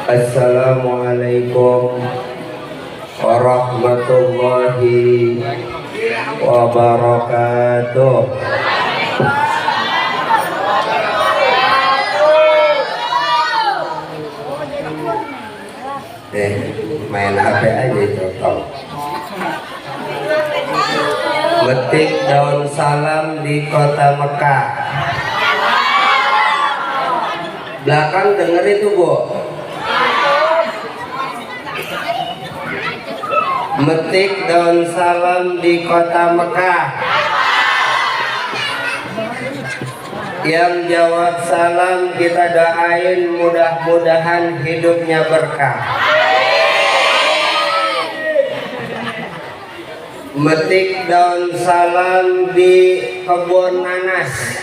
Assalamualaikum warahmatullahi wabarakatuh. Main HP aja contoh. Metik daun salam di kota Mekah. Belakang denger itu, Bu. Metik daun salam di kota Mekah. Yang jawab salam kita doain mudah-mudahan hidupnya berkah. Metik daun salam di kebun nanas.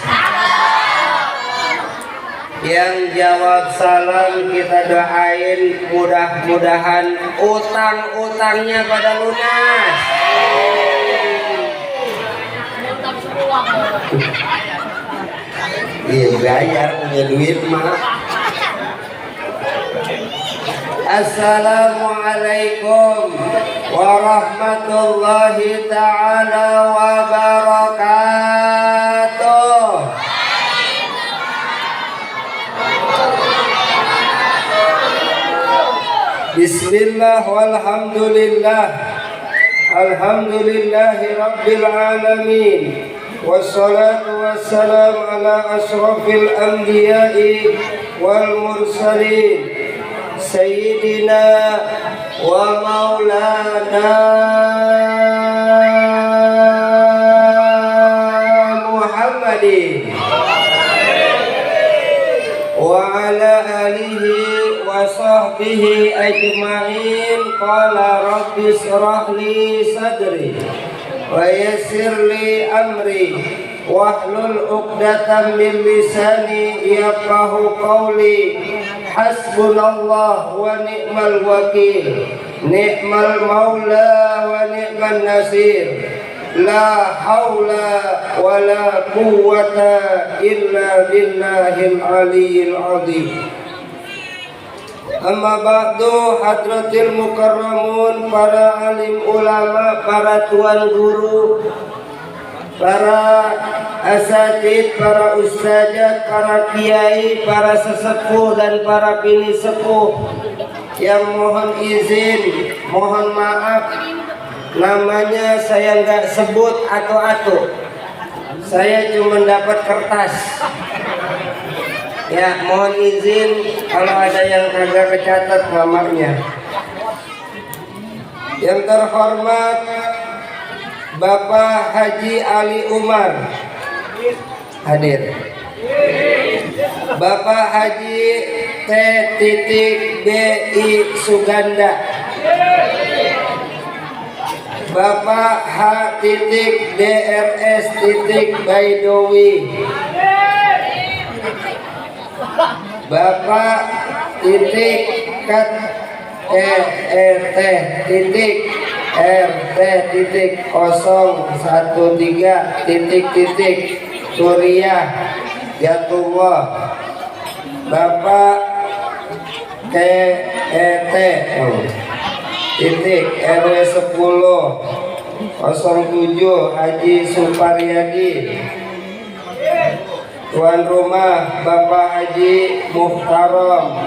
Yang jawab salam kita doain mudah-mudahan utang-utangnya pada lunas. Iya bayar punya duit mah. Assalamualaikum warahmatullahi ta'ala wabarakatuh. Bismillah walhamdulillah. Alhamdulillahi rabbil alamin. Wassalatu wassalamu ala asrafil anbiya'i wal mursalin Sayyidina wa maulana Muhammadin wa ala alihi wa sahbihi ajma'in. Qala rabbi shrah li sadri wa yassir li amri wahlul 'uqdatam min lisani yafqahu qawli. Hasbunallah wa ni'mal wakil, ni'mal maula wa ni'man nasir. La haula wa la quwwata illa billahil aliyyil azim. Amma ba'du, hadratil mukarramun, para alim ulama, para tuan guru, para asatid, para ustazah, para kiai, para sesepuh dan para bini sepuh yang mohon izin, mohon maaf namanya saya nggak sebut atu-atu, saya cuma dapat kertas. Ya, mohon izin kalau ada yang kagak kecatat namanya. Yang terhormat Bapak Haji Ali Umar hadir. Bapak Haji T.B.I. Suganda. Bapak H.DRS. Baidowi. Bapak titik kat RT titik 013 titik Suriah Jatullah. Bapak TET titik RW 10 07 Haji Suparyadi. Tuan rumah Bapak Haji Muhtaram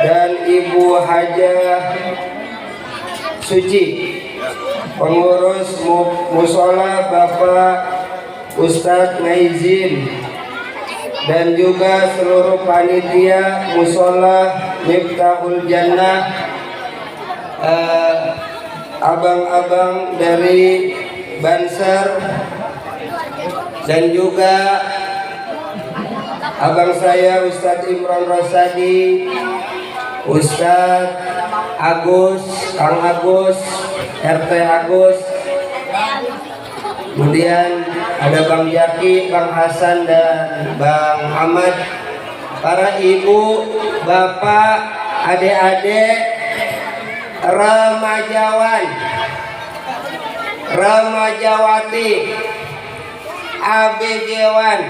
dan Ibu Hajah Suci. Pengurus musola Bapak Ustadz Maizin dan juga seluruh panitia musola Miftahul Jannah, abang-abang dari Banser dan juga abang saya Ustadz Imran Rosadi, Ustadz Agus, Kang Agus, RT Agus, kemudian ada Bang Jaki, Bang Hasan dan Bang Ahmad, para ibu, bapak, adik-adik, remajawan, remajawati, ABG-wan,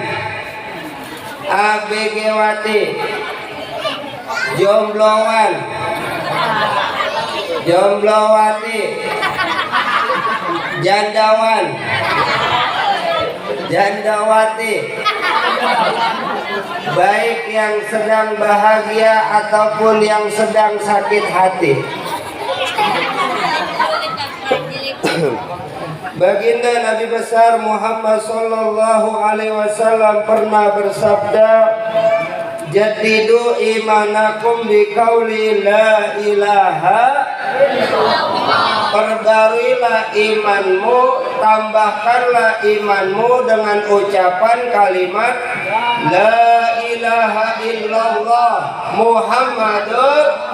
ABG-wati, jombloan, jomblowati, jandawan, jandawati, baik yang sedang bahagia ataupun yang sedang sakit hati. Baginda Nabi besar Muhammad sallallahu alaihi wasallam pernah bersabda, jadidu imanakum biqauli la ilaha illallah. Perbaruilah imanmu, tambahkanlah imanmu dengan ucapan kalimat la ilaha illallah Muhammadur.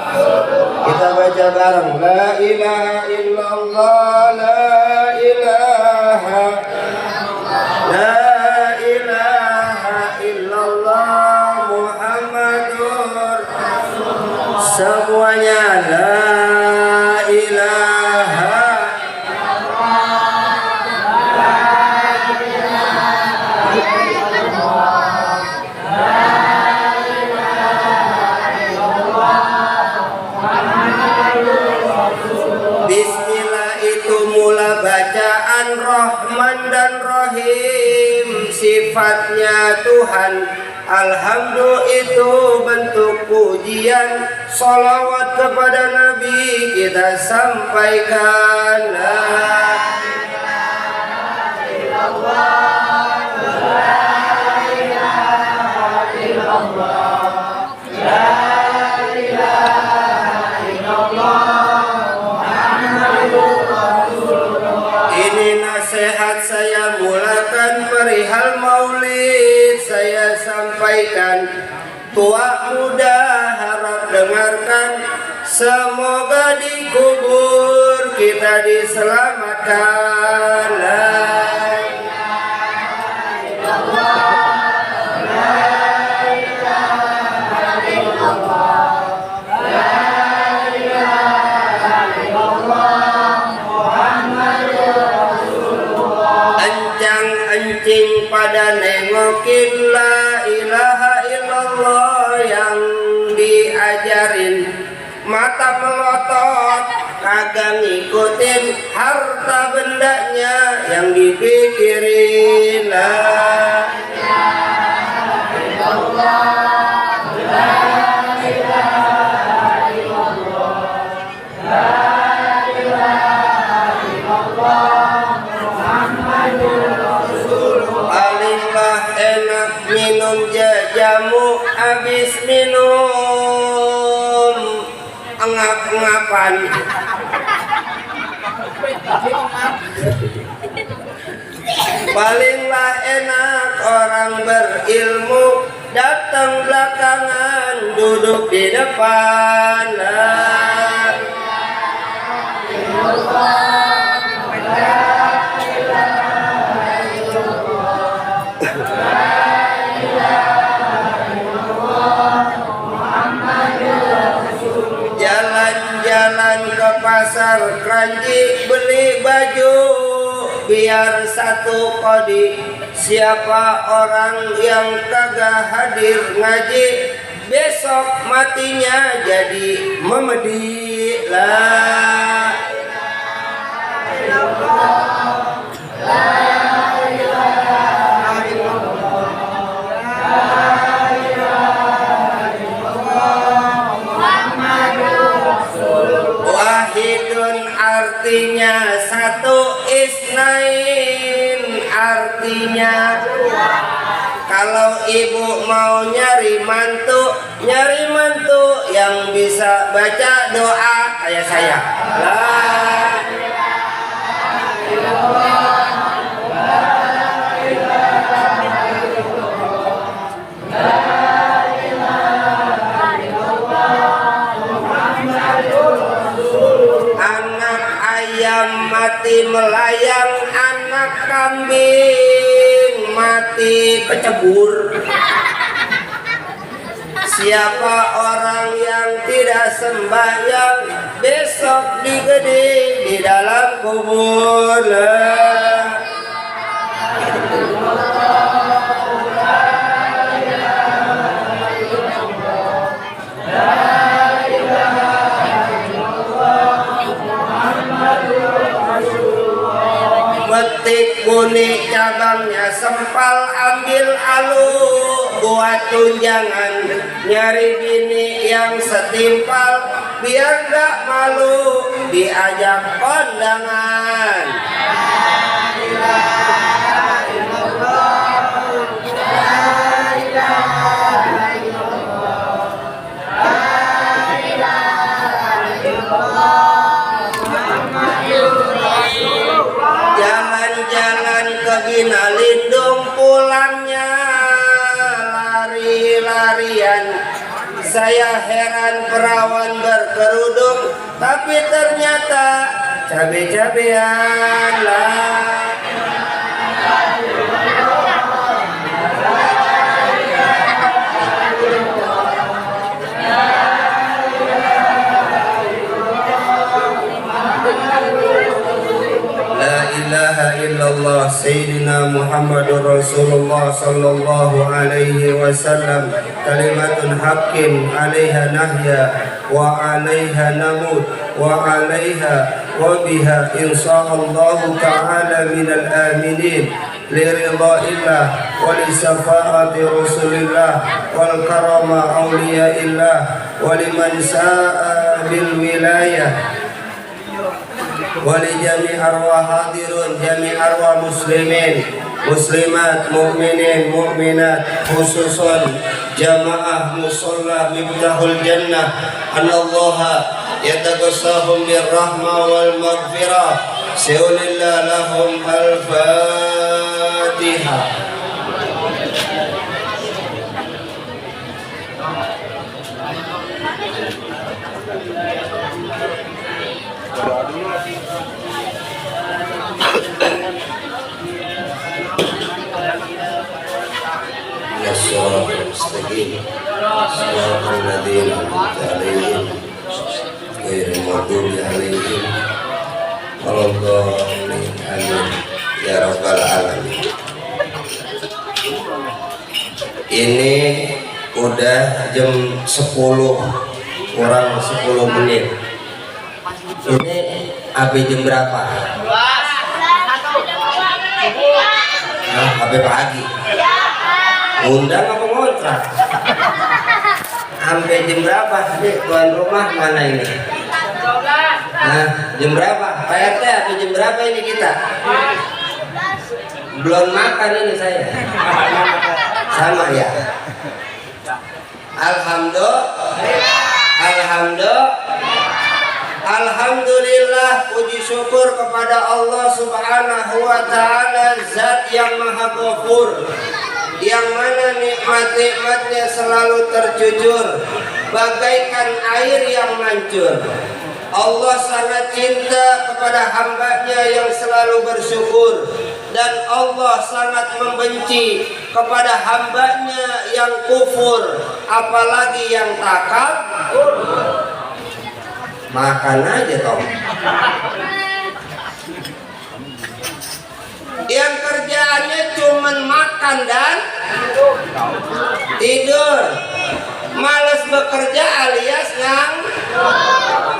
Kita baca bareng, la ilaha illallah, la ilaha, la ilaha illallah Muhammadur. Semuanya la ilaha. Bismillah itu mula bacaan Rahman dan Rahim, sifatnya Tuhan. Alhamdulillah itu bentuk pujian, salawat kepada Nabi kita sampaikan. La ilaha illallah, la ilaha illallah, la ilaha illallah Muhammadur Rasulullah. Ini nasihat saya mulakan perihal maulid, saya sampaikan. Tua muda harap dengarkan, semoga dikubur kita diselamatkan. La ilaha illallah, la ilaha illallah, la ilaha illallah Muhammadur Rasulullah. Encang-encing pada nengokin la ilaha illallah yang diajarin, mata melotot kagak ngikutin harta bendanya yang dipikirin. La ilaha illallah, la ilaha illallah, la ilaha illallah Muhammadur Rasulullah. Palinglah enak minum jamu, habis minum engap-engapan. Palinglah enak orang berilmu, datang belakangan duduk di depan. La ilaha illallah, la ilaha illallah, la ilaha illallah Muhammadur Rasulullah. Jalan-jalan ke pasar Kranji beli baju biar satu kodi. Siapa orang yang kagak hadir ngaji, besok matinya jadi memedi. La ilaha illallah, la ilaha illallah, la ilaha illallah Muhammadur Rasulullah. Wahidun artinya satu, isnain artinya dua. Kalau ibu mau nyari mantu yang bisa baca doa kayak saya. La ilaha illallah, la ilaha illallah, la ilaha illallah Muhammadur Rasulullah. Anak ayam mati melayang, anak kambing mati kecebur. Siapa orang yang tidak sembahyang, besok digeding di dalam kubur. La petik kuning cabangnya sempal ambil alu, buat tunjangan nyari bini yang setimpal, biar gak malu diajak kondangan. Jalan-jalan ke Ginalindung, pulangnya lari-larian. Saya heran perawan berkerudung, tapi ternyata cabe-cabean lah. ilaha illallah Sayyidina Muhammadur Rasulullah sallallahu alaihi wasallam, kalimatun haqqin alaiha nahya wa alaiha namut wa alaiha wa biha insyaallah ta'ala minal aminin liridhaillah wa li syafaati rasulillah wal karama awliyaillah wa liman sa'a bil wilayah wali jami arwah hadirun, jami arwah muslimin muslimat, mu'minin mu'minat, khususun jamaah musalla miftahul jannah, anallaha yatagassahum birrahma wal maghfirah. Seulillah lahum al-fatihah. الصراط المستقيم صراط الذين أنعمت عليهم غير المغضوب عليهم ولا الضالين آمين ya rabbal alamin. Ini udah jam 10 kurang 10 menit. Ini AB jam berapa? Nah, AB pagi. Undang apa ngontrak? Sampai jam berapa? Nih, tuan rumah mana ini? Nah, jam berapa? Pak RT, sampai jam berapa ini kita? Belum makan ini saya. Sama ya? Alhamdulillah, puji syukur kepada Allah Subhanahu wa Ta'ala, Zat yang Maha Ghafur, yang mana nikmat-nikmatnya selalu terjujur bagaikan air yang mancur. Allah sangat cinta kepada hambanya yang selalu bersyukur, dan Allah sangat membenci kepada hambanya yang kufur, apalagi yang takabur. Makan aja Tom. Yang kerjaannya cuman makan dan tidur, malas bekerja alias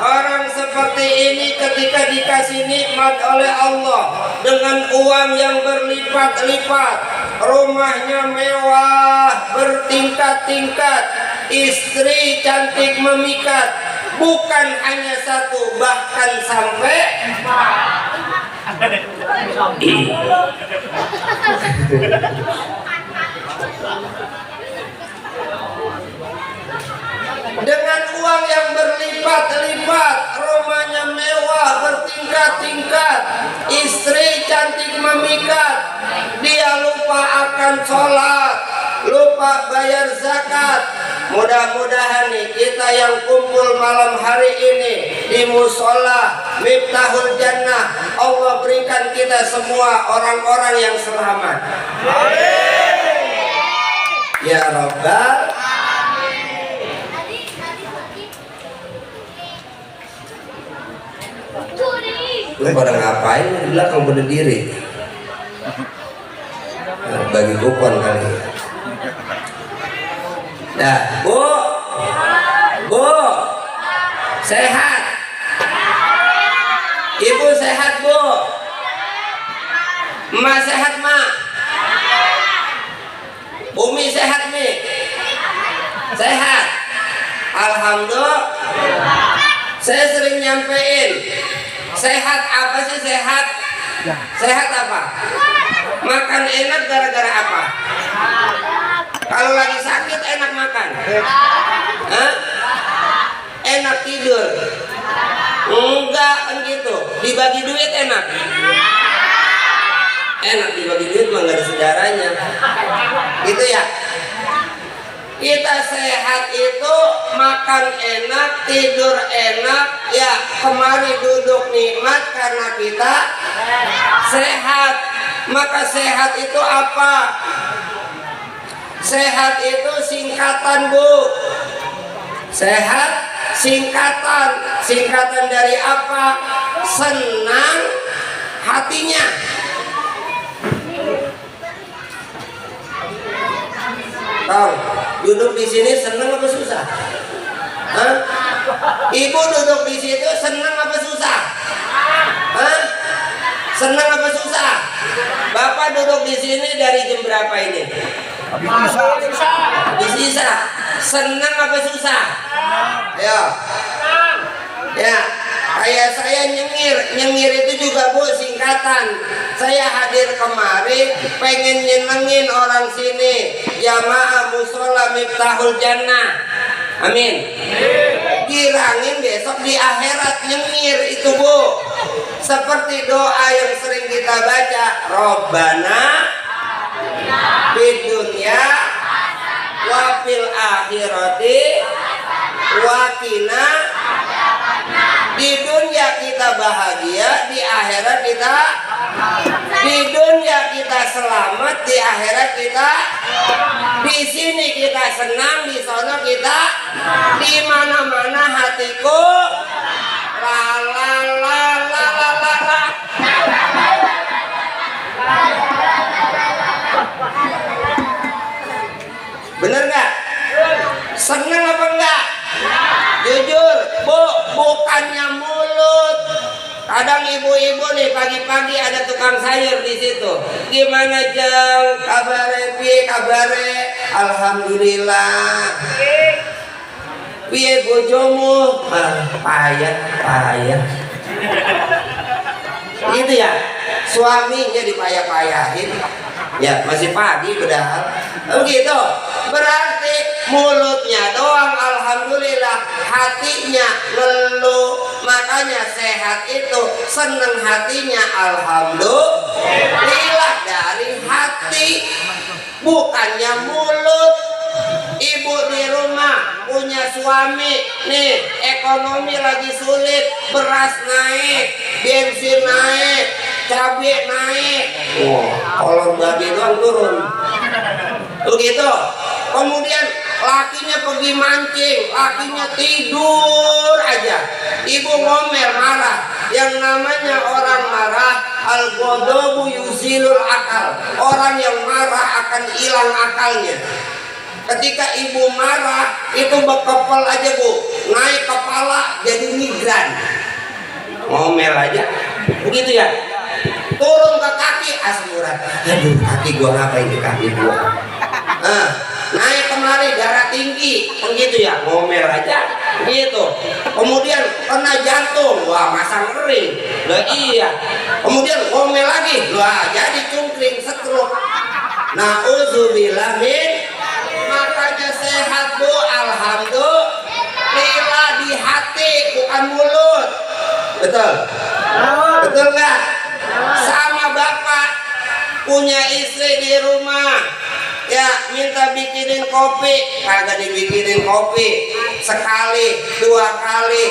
orang seperti ini ketika dikasih nikmat oleh Allah dengan uang yang berlipat-lipat, rumahnya mewah bertingkat-tingkat, istri cantik memikat, bukan hanya satu bahkan sampai dengan uang yang berlipat-lipat, rumahnya mewah bertingkat-tingkat, istri cantik memikat, dia lupa akan sholat, lupa bayar zakat. Mudah-mudahan nih kita yang kumpul malam hari ini di musola Miftahul Jannah, Allah berikan kita semua orang-orang yang selamat. Amin. Ya Rabbal. Lu pada ngapain di belakang berdiri? Nah, bagi kupon kali. Dah, Bu, sehat? Ibu sehat, Bu? Ma sehat ma? Umi sehat mi? Sehat. Alhamdulillah. Saya sering nyampein sehat apa sih sehat? Sehat apa? Makan enak gara-gara apa? Kalau lagi sakit enak makan? Hah? Enak tidur? Enggak kan gitu. Dibagi duit enak? Enak dibagi duit mah nggak ada sejarahnya. Gitu ya. Kita sehat itu makan enak, tidur enak, ya kemari duduk nikmat karena kita sehat. Maka sehat itu apa? Sehat itu singkatan Bu. Sehat singkatan. Singkatan dari apa? Senang hatinya. Tahu, duduk di sini senang apa susah? Hah? Ibu duduk di situ senang apa susah? Hah? Senang apa susah? Bapak duduk di sini dari jam berapa ini? Habis isa. Senang apa susah? Ayo. Ya, kayak saya nyengir itu juga Bu singkatan. Saya hadir kemari pengen nyenengin orang sini. Jamaah musola miftahul jannah. Amin. Kirangin besok di akhirat nyengir itu Bu. Seperti doa yang sering kita baca, Robbana fid dunya wa fil akhirati wa qina. Di dunia kita bahagia, di akhirat kita, di dunia kita selamat, di akhirat kita, di sini kita senang, di sana kita, di mana-mana hatiku la la la la la la la. Bener nggak? Senang apa enggak? Jujur, Bu, bukannya mulut. Kadang ibu-ibu nih pagi-pagi ada tukang sayur di situ. Gimana Jeng? Kabare piye kabare? Alhamdulillah. Piye bojomu? Payah. Itu ya. Suaminya dipayah-payahin. Ya, masih pagi padahal. Begitu. Berarti mulutnya doang alhamdulillah, hatinya ngeluh. Makanya sehat itu seneng hatinya alhamdulillah dari hati, bukannya mulut. Ibu di rumah punya suami nih, ekonomi lagi sulit, beras naik, bensin naik, cabai naik. Kolor babi doang turun. Begitu. Kemudian lakinya pergi mancing, lakinya tidur aja. Ibu ngomel marah. Yang namanya orang marah, al-ghadabu yuzilul akal. Orang yang marah akan hilang akalnya. Ketika ibu marah, itu bekepel aja Bu, naik kepala jadi migran. Ngomel aja, begitu ya. Turun ke kaki asam urat. Aduh, kaki gua ngapain di kaki gua? Naik kemari darah tinggi, begitu ya. Ngomel aja, gitu. Kemudian kena jantung, wah masang kering. Lah iya. Kemudian ngomel lagi, wah jadi cungkring stroke. Nauzubillah min. Makanya sehat Bu, alhamdulillah di hati bukan mulut. Betul? Betul nggak? Sama bapak punya istri di rumah, ya minta bikinin kopi, kagak dibikinin kopi. Sekali, 2 kali,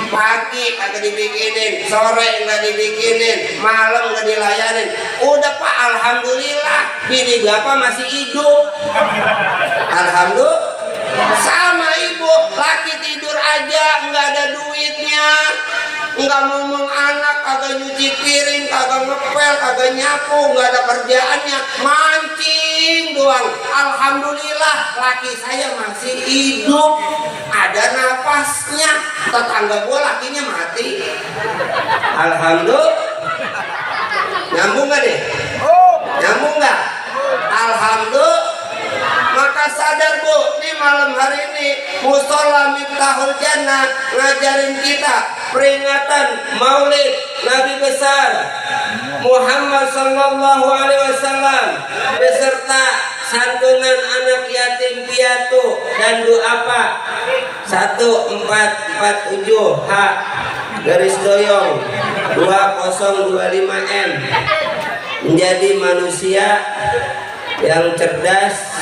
pagi kagak dibikinin, sore nggak dibikinin, malam nggak dilayanin. Udah Pak, alhamdulillah, bini bapak masih hidup. Alhamdulillah. Sama ibu, laki tidur aja nggak ada duitnya, nggak ngomong anak, kagak nyuci piring, kagak ngepel, kagak nyapu, nggak ada kerjaannya, mancing doang. Alhamdulillah, laki saya masih hidup, ada nafasnya. Tetangga gua lakinya mati. Alhamdulillah. Nyambung nggak nih? Nyambung nggak? Alhamdulillah. Maka sadar Bu, nih malam hari ini Musola Miftahul Jannah ngajarin kita peringatan Maulid Nabi besar Muhammad sallallahu alaihi wasallam beserta santunan anak yatim piatu dan doa Pak 1447 H garis doyong 2025 M menjadi manusia yang cerdas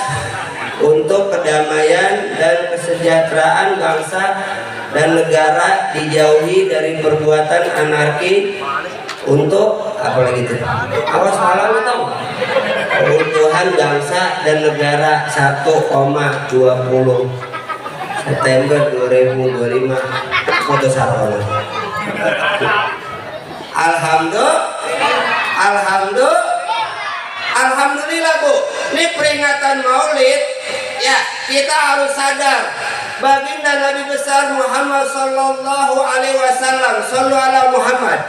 untuk kedamaian dan kesejahteraan bangsa dan negara, dijauhi dari perbuatan anarki untuk apa lagi itu? Awas malah lu tahu. Keutuhan bangsa dan negara 1,20 September 2025 foto satu. Alhamdulillah Bu, ini peringatan Maulid ya, kita harus sadar baginda Nabi besar Muhammad sallallahu alaihi wasallam, sallu ala Muhammad,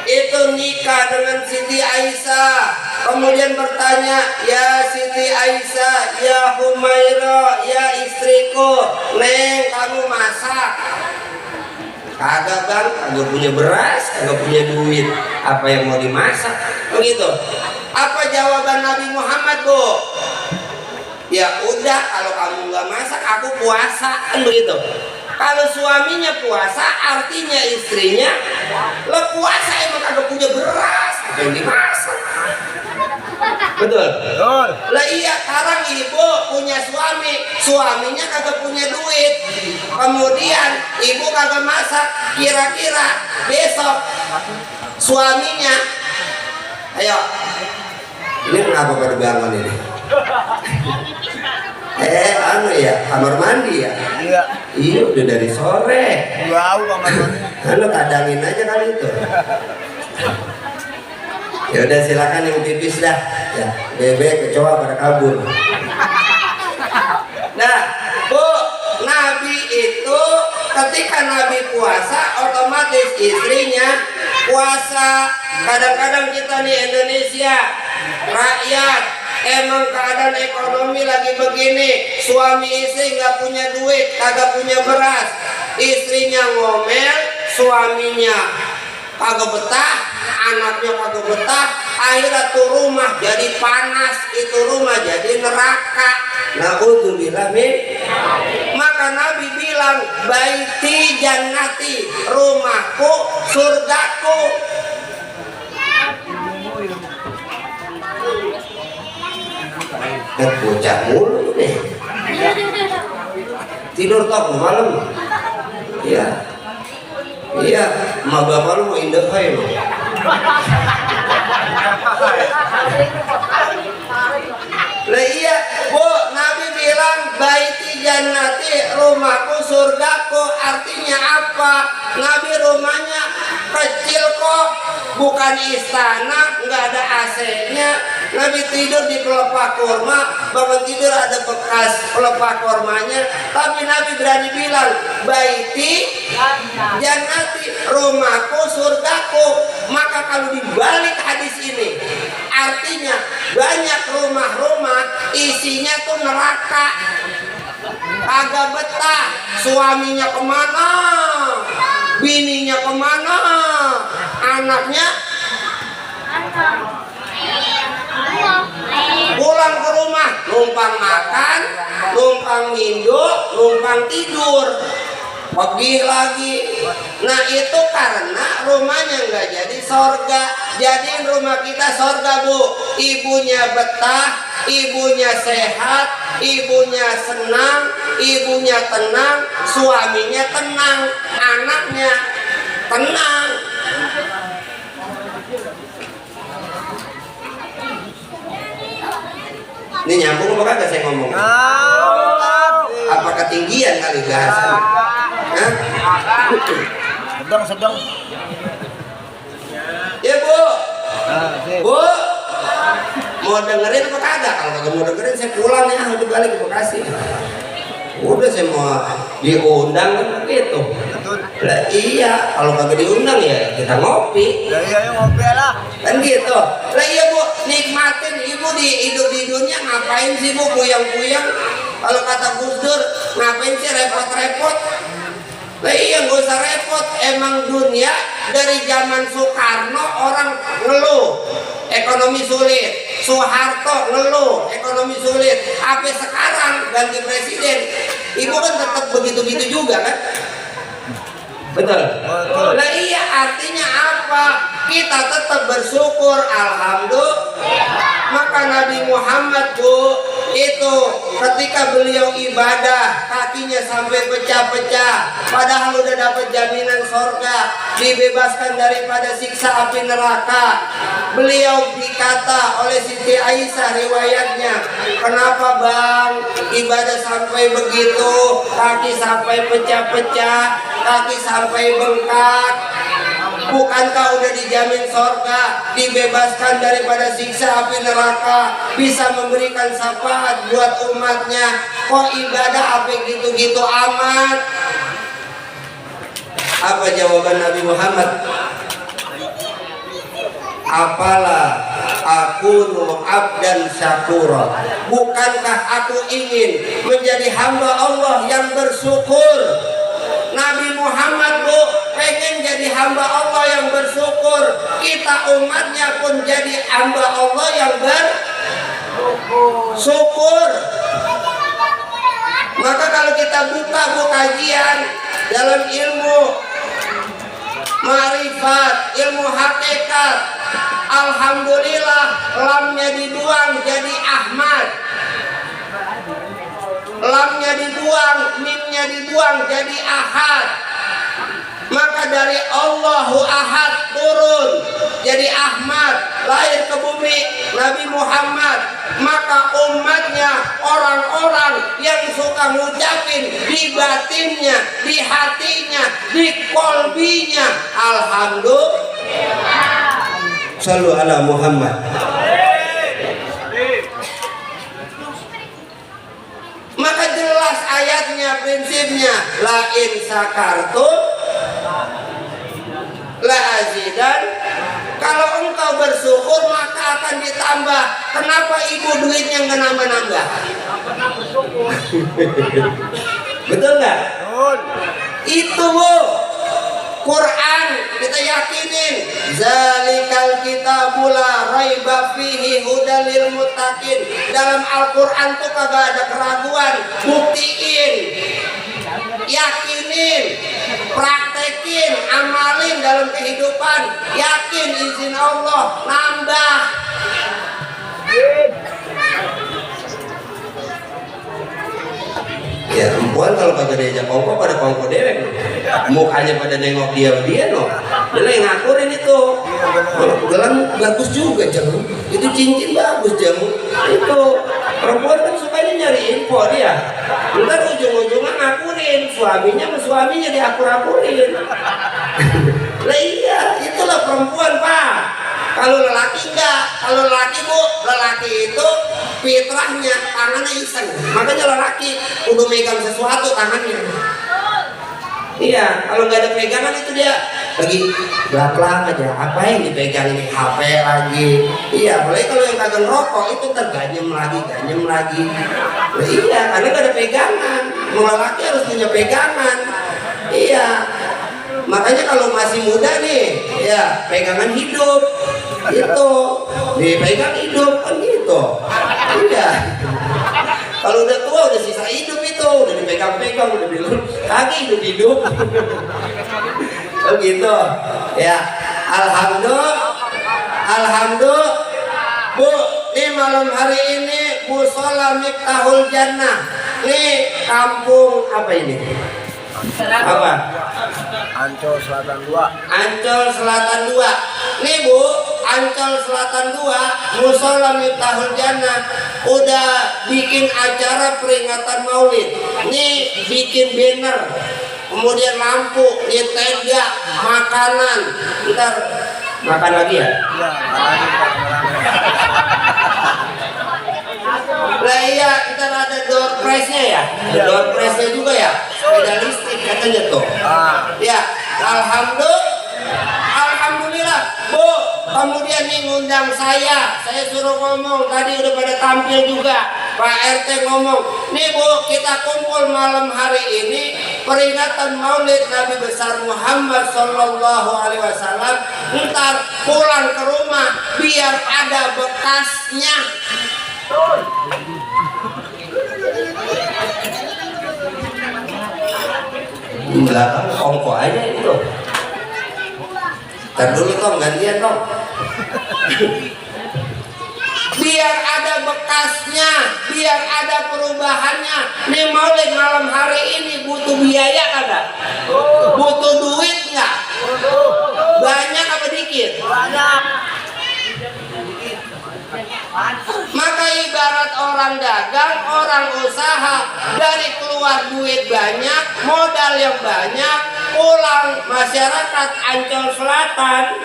itu nikah dengan Siti Aisyah, kemudian bertanya, ya Siti Aisyah, ya Humaira, ya istriku, Neng kamu masak? Kagak bang, kagak punya beras, kagak punya duit, apa yang mau dimasak? Begitu. Apa jawaban Nabi Muhammad Bu? Ya udah, kalau kamu nggak masak, aku puasa, kan begitu. Kalau suaminya puasa, artinya istrinya lo puasa emang kagak punya beras, apa yang dimasak? Betul. Lah iya, sekarang ibu punya suami, suaminya kagak punya duit, kemudian ibu kagak masak, kira-kira besok suaminya, ayo, ini kenapa pada bangun ini? Anu ya, kamar mandi ya? Iya, udah dari sore. Wow, kamar mandi. Anu kadangin aja kali itu. Ya udah silakan yang pipis dah. Ya, bebek kecoa pada kabur. Nah, Bu, Nabi itu ketika Nabi puasa, otomatis istrinya puasa. Kadang-kadang kita di Indonesia, rakyat, emang keadaan ekonomi lagi begini, suami istri nggak punya duit, kagak punya beras, istrinya ngomel, suaminya kagak betah, anaknya kagak betah, akhirnya tuh rumah jadi panas, itu rumah jadi neraka. Na'udzubillah min. Maka Nabi bilang, baiti jannati, rumahku surgaku. Bocah mulu nih. Tidur tok malam. Iya. Iya, emak bapak lu mau indah kayak lu. Lah iya, Bu, Nabi bilang baiti jannati, rumahku surgaku, artinya apa? Nabi rumahnya kecil kok, bukan istana, nggak ada AC-nya. Nabi tidur di pelepah kurma, bangun tidur ada bekas pelepah kurmanya, tapi Nabi berani bilang baiti jannati, rumahku surgaku. Maka kalau dibalik hadis ini, artinya banyak rumah-rumah isinya tuh neraka, kagak betah, suaminya kemana, bininya kemana, anaknya pulang ke rumah numpang makan, numpang minum, numpang tidur, pergi lagi. Nah itu karena rumahnya nggak jadi sorga. Jadiin rumah kita sorga Bu, ibunya betah, ibunya sehat, ibunya senang, ibunya tenang, suaminya tenang, anaknya tenang. Ini nyambung apa kagak saya ngomong? Apa ketinggian kali bahasan? Sedang. Ya Bu, Bu, mau dengerin apa kagak? Kalau kagak mau dengerin saya pulang ya, udah balik ke Bekasi. Udah saya mau diundang kan begitu. Lah iya, kalau kagak diundang ya kita ngopi. Ya iya ngopi lah. Kan gitu. Lah iya Bu, nikmatin ibu hidup di dunia, ngapain sih Bu puyang-puyang? Kalau kata Gus Dur, ngapain sih repot-repot? Lah iya nggak usah repot. Emang dunia dari zaman Soekarno orang ngeluh ekonomi sulit, Soeharto ngeluh ekonomi sulit, sampai sekarang ganti presiden, ibu kan tetap begitu-begitu juga kan? Betul. Nah iya, artinya apa? Kita tetap bersyukur, alhamdulillah. Maka Nabi Muhammad Bu itu ketika beliau ibadah kakinya sampai pecah-pecah, padahal udah dapat jaminan surga, dibebaskan daripada siksa api neraka. Beliau dikata oleh Siti Aisyah riwayatnya, kenapa Bang ibadah sampai begitu, kaki sampai pecah-pecah, kaki sampai bengkak? Bukankah udah dijamin surga, dibebaskan daripada siksa api neraka, bisa memberikan syafaat buat umatnya? Kok ibadah apa gitu-gitu amat? Apa jawaban Nabi Muhammad? Apalah aku abdan syakura. Bukankah aku ingin menjadi hamba Allah yang bersyukur? Nabi Muhammad Bu pengen jadi hamba Allah yang bersyukur. Kita umatnya pun jadi hamba Allah yang bersyukur. Maka kalau kita buka kajian dalam ilmu ma'rifat, ilmu hakikat, alhamdulillah lamnya dibuang jadi Ahmad, lamnya dibuang, mimnya dibuang jadi Ahad. Maka dari Allahu Ahad turun jadi Ahmad, lahir ke bumi Nabi Muhammad. Maka umatnya orang-orang yang suka ngucapin di batinnya, di hatinya, di kolbinya, alhamdulillah. Shallu ala Muhammad. Maka jelas ayatnya, prinsipnya, la in sakartum la azidan. Kalau engkau bersyukur maka akan ditambah. Kenapa ibu duitnya nggak nambah-nambah? Betul nggak? Itu Bu, Quran kita yakinin, zalikal kitabul la raiba fihi hudal lil muttaqin. Dalam Al-Qur'an tuh kagak ada keraguan, buktiin, yakinin, praktekin, amalin dalam kehidupan, yakin izin Allah, nambah. Ya perempuan kalau kagak diajak kongko pada kongko dewek, mukanya pada nengok dia loh. Dia yang ngakurin itu. Gelang bagus juga Jeng, itu cincin bagus Jeng. Itu perempuan kan sukanya nyari info dia. Ntar ujung-ujungnya ngakurin, suaminya diakur-akurin. Lah iya, itulah perempuan Pak. Kalau lelaki enggak, kalau lelaki Bu, lelaki itu fitrahnya tangannya iseng. Makanya lelaki udah megang sesuatu tangannya. Iya, kalau nggak ada pegangan itu dia lagi belakang aja. Apa yang dipegang ini, HP lagi. Iya, apalagi kalau yang kagak rokok itu terganyem lagi. Nah, iya, karena nggak ada pegangan. Lelaki harus punya pegangan. Iya. Makanya kalau masih muda nih, ya pegangan hidup itu, dipegang hidup kan gitu. Iya. Kalau udah tua udah sisa hidup itu, udah dipegang-pegang, udah bilang kaki hidup. Oh gitu. Ya, alhamdulillah. Bu, ini malam hari ini Musola Miftahul Jannah. Nih kampung apa ini? Apa? Ancol Selatan 2. Ancol Selatan 2. Nih Bu, Ancol Selatan 2, Musola Miftahul Jannah udah bikin acara peringatan Maulid. Nih bikin banner, kemudian lampu, nih tenda, makanan. Ntar makan lagi ya? Iya, lagi. Lah iya, ntar ada door prize-nya ya? Door prize-nya juga ya? Sepeda listrik katanya tuh. Ya, Alhamdulillah, Bu. Kemudian nih ngundang saya suruh ngomong. Tadi udah pada tampil juga. Pak RT ngomong, nih Bu, kita kumpul malam hari ini peringatan Maulid Nabi besar Muhammad Sallallahu Alaihi Wasallam. Ntar pulang ke rumah biar ada bekasnya. Belakang kongko aja itu. Ntar dulu dong, gantian dong. Biar ada bekasnya, biar ada perubahannya. Nih Maulid malam hari ini butuh biaya kagak? Butuh duit nggak? Banyak apa dikit? Banyak. Maka ibarat orang dagang, orang usaha, dari keluar duit banyak, modal yang banyak, pulang masyarakat Ancol Selatan,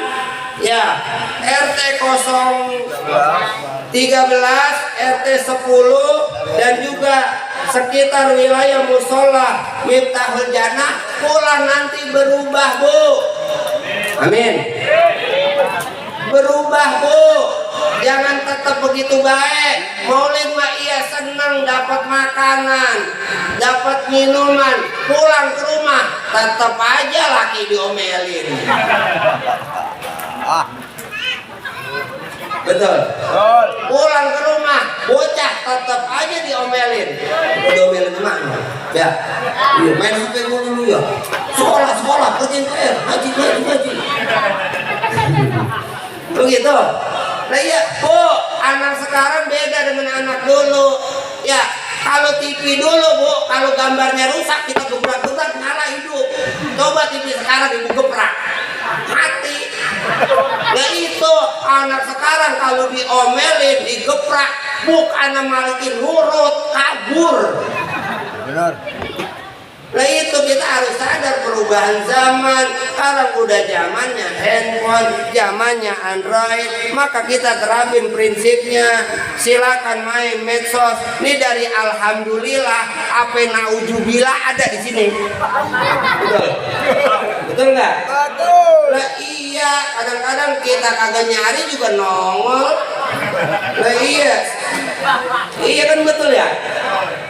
ya RT 013, RT 10 dan juga sekitar wilayah musola Miftahul Jannah pulang nanti berubah, Bu. Amin. Berubah, Bu. Jangan tetap begitu baik. Maulid mah iya senang dapat makanan, dapat minuman, pulang ke rumah tetap aja laki diomelin. Betul. Pulang ke rumah bocah tetap aja diomelin. Diomelin mana? Ya. Iya, main HP dulu ya. Sekolah, kerjain PR, haji. Begitu. Nah iya, Bu, anak sekarang beda dengan anak dulu. Ya, kalau TV dulu, Bu, kalau gambarnya rusak kita gebrak-gebrak nyala hidup. Coba TV sekarang ibu gebrak, mati. Nah itu anak sekarang kalau diomelin, digebrak, bukan malikin nurut, kabur. Benar. Nah itu kita harus sadar perubahan zaman. Sekarang udah zamannya handphone, zamannya Android. Maka kita terapin prinsipnya. Silakan main medsos. Ini dari alhamdulillah, apa naujubillah ada di sini. Betul? Betul nggak? Betul. Lah iya, kadang-kadang kita kagak nyari juga nongol. Lah iya. Iya kan betul ya?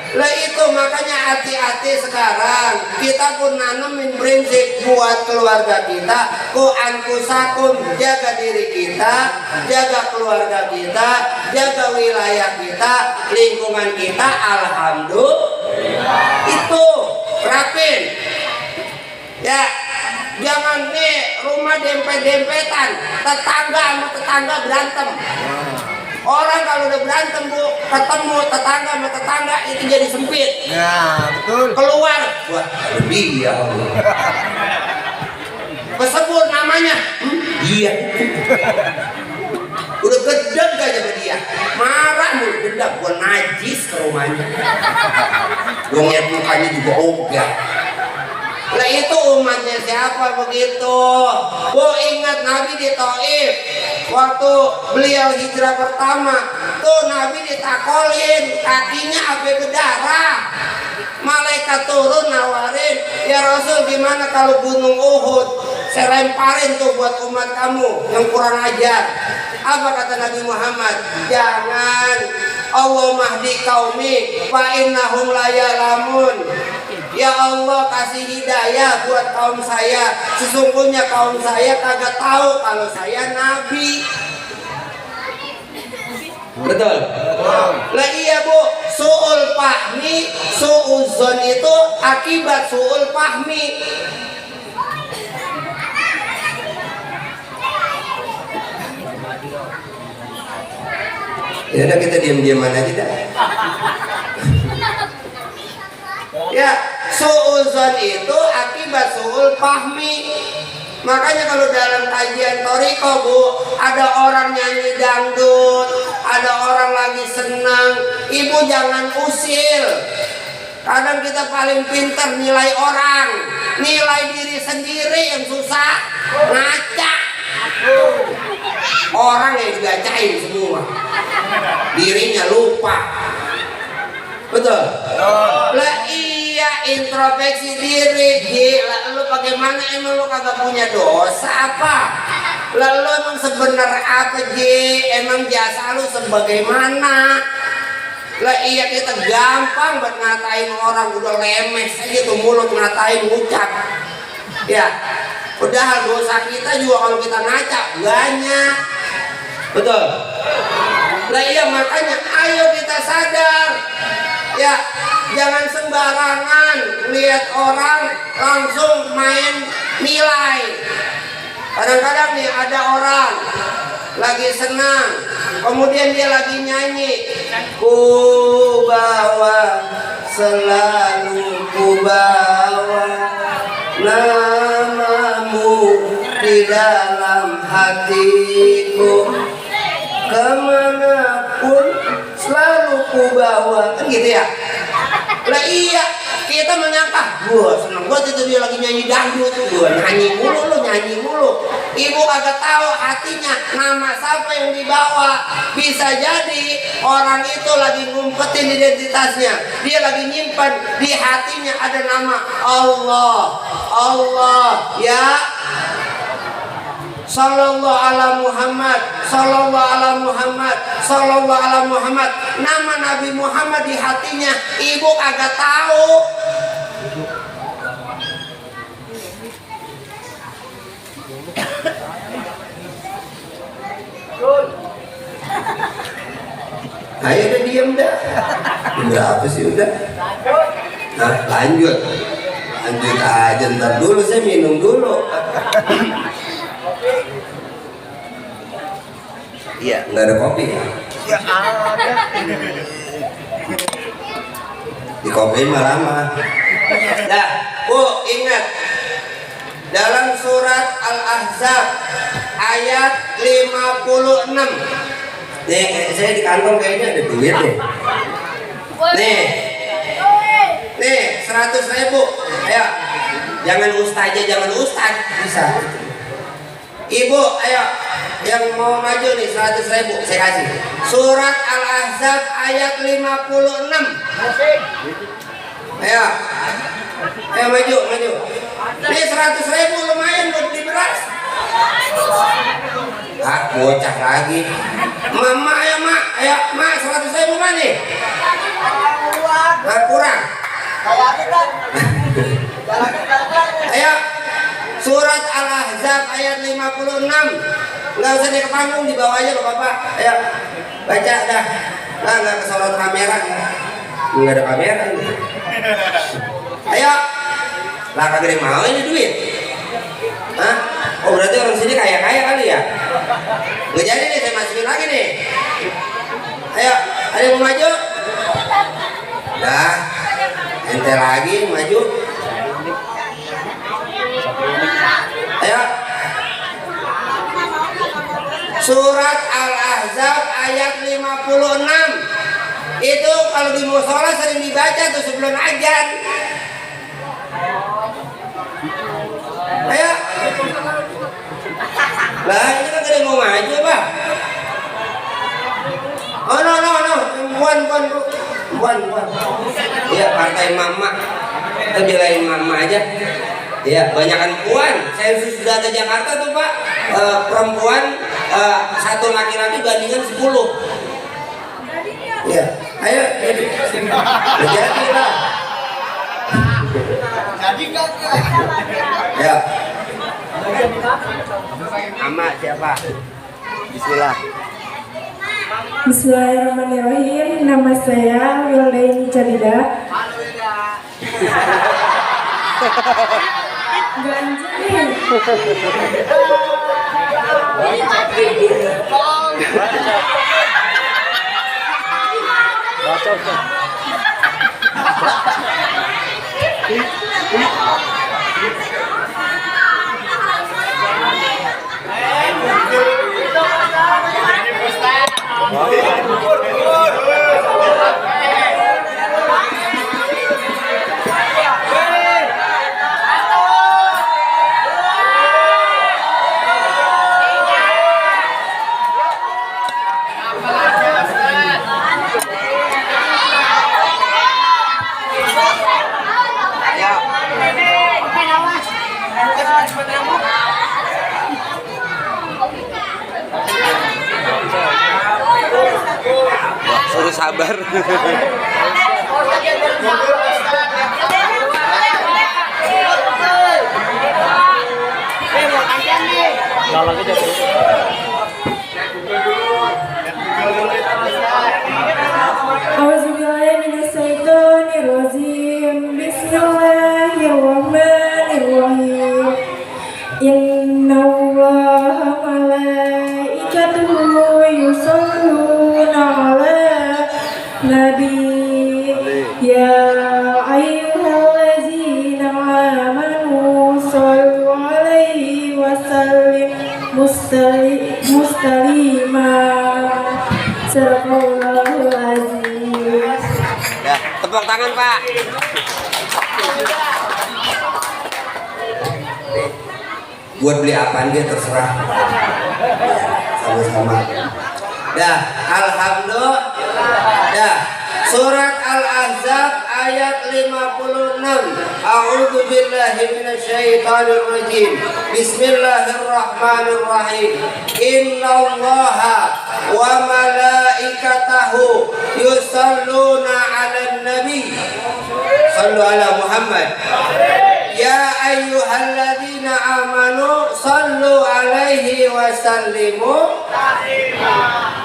Lah itu makanya hati-hati sekarang. Kita pun nanemin prinsip buat keluarga kita. Ku anfusakum, jaga diri kita, jaga keluarga kita, jaga wilayah kita, lingkungan kita. Alhamdulillah. Itu rapin. Ya, jangan nih rumah dempet-dempetan, tetangga sama tetangga berantem. Orang kalau udah berantem, Bu, ketemu tetangga sama tetangga itu jadi sempit. Ya, betul. Keluar, wah, dia. Kesebut namanya, dia. Udah gedeg aja sama dia. Marah mulu, gedeg, gua najis ke rumahnya. Gua ngeliat mukanya juga ogah. Lah itu umatnya siapa begitu? Bu, ingat Nabi di Taif waktu beliau hijrah pertama, tuh Nabi ditakolin kakinya sampai berdarah. Malaikat turun nawarin, ya Rasul gimana kalau gunung Uhud saya lemparin tuh buat umat kamu yang kurang ajar. Apa kata Nabi Muhammad? Jangan. Allah mahdi qaumi fa innahum la ya'lamun. Ya Allah kasih hidayah buat kaum saya. Sesungguhnya kaum saya kagak tahu kalau saya nabi. Betul? Lah iya, Bu. Su'ul fahmi, su'uzon itu akibat su'ul fahmi. Ya udah kita diam-diaman aja dah. Ya, su'uzon itu akibat su'ul fahmi. Makanya kalau dalam kajian Toriko, Bu, ada orang nyanyi dangdut, ada orang lagi senang, Ibu jangan usil. Kadang kita paling pintar nilai orang, nilai diri sendiri yang susah, ngaca. Orang yang digacain semua, dirinya lupa. Betul? Lah iya, introspeksi diri. Gila, lu pakai Gimana emang lu kagak punya dosa apa? Lalu emang sebenernya apa Ji? Emang jasa lu sebagaimana? Lah iya kita gampang buat ngatain orang, udah lemes aja tuh mulut ngatain ngucap. Ya, padahal dosa kita juga kalau kita ngaca banyak. Betul. Lah iya makanya ayo kita sadar. Ya, jangan sembarangan lihat orang langsung main nilai. Kadang-kadang nih ada orang lagi senang, kemudian dia lagi nyanyi, ku bawa selalu ku bawa namamu di dalam hatiku, kemanapun selalu ku bawa, kan gitu ya. Lah iya, kita menyangka, gua seneng banget itu dia lagi nyanyi dangdut, gua nyanyi mulu, lu nyanyi mulu. Ibu kagak tahu hatinya nama siapa yang dibawa. Bisa jadi orang itu lagi ngumpetin identitasnya, dia lagi nyimpan di hatinya ada nama Allah. Allah ya. Sallallahu ala Muhammad, sallallahu ala Muhammad, sallallahu ala Muhammad. Nama Nabi Muhammad di hatinya, ibu kagak tahu. Ayo udah diem dah. Berapa sih udah? Nah, lanjut aja, ntar dulu saya minum dulu. Iya, nggak ada kopi ya? Ya ada. Di kopi mah lama. Nah, Bu, ingat dalam surat Al-Ahzab ayat 56. Nih, saya di kantong kayaknya ada duit nih. Nih, 100.000. Ayo, jangan ustazah, jangan ustaz, bisa. Ibu, ayo, yang mau maju nih 100.000 saya kasih. Surat Al-Ahzab ayat 56. Ayo, maju. Nih 100.000 lumayan buat di beras. Ah, bocah lagi. Mama ya mak, ayo mak 100.000 mana nih? Ah, kurang. Ayo, surat Al-Ahzab ayat 56. Nggak usah naik ke panggung, di bawah aja loh Bapak. Ayo, baca dah. Nah, nggak kesorot kamera. Nggak ada kamera. Ayo. Lah kagak mau ini duit. Hah? Oh berarti orang sini kaya-kaya kali ya? Nggak jadi nih, saya masukin lagi nih. Ayo, ada yang mau maju? Dah, ente lagi maju. Ayo. Surat Al-Ahzab ayat 56. Itu kalau di mushola sering dibaca tuh sebelum azan. Ayo. Lah ini kan gak ada yang mau maju Pak. Oh no. Buan. Iya, partai mama. Kita belain mama aja. Iya, banyakan puan. Sensus data Jakarta tuh Pak, perempuan satu laki-laki bandingan 10. Iya, ayo jadi lah. Jadi kan? Ya. Ama siapa? Bismillah. Bismillahirrahmanirrahim. Nama saya Wildaini Calida. Ganjil. Ya. sabar. Auzubillahiminasyaitonirrajim. Bismillahirrahmanirrahim. Innallaha malaikatahu yusholluna 'alan nabi. Ya ayyuhallazina amanu shollu 'alaihi wa sallimu muslima. Sadaqallahul azim. Ya, tepuk tangan, Pak. Buat beli apaan dia terserah. Sama-sama. Dah, alhamdulillah. Dah. Surat Al-Ahzab ayat 56. A'udzu billahi minasyaitonir rajim. Bismillahirrahmanirrahim. Innallaha wa malaikatahu yusholluna 'alan nabi. Shallu ala Muhammad. Ya ayyuhalladzina amanu sallu alaihi wa sallimu.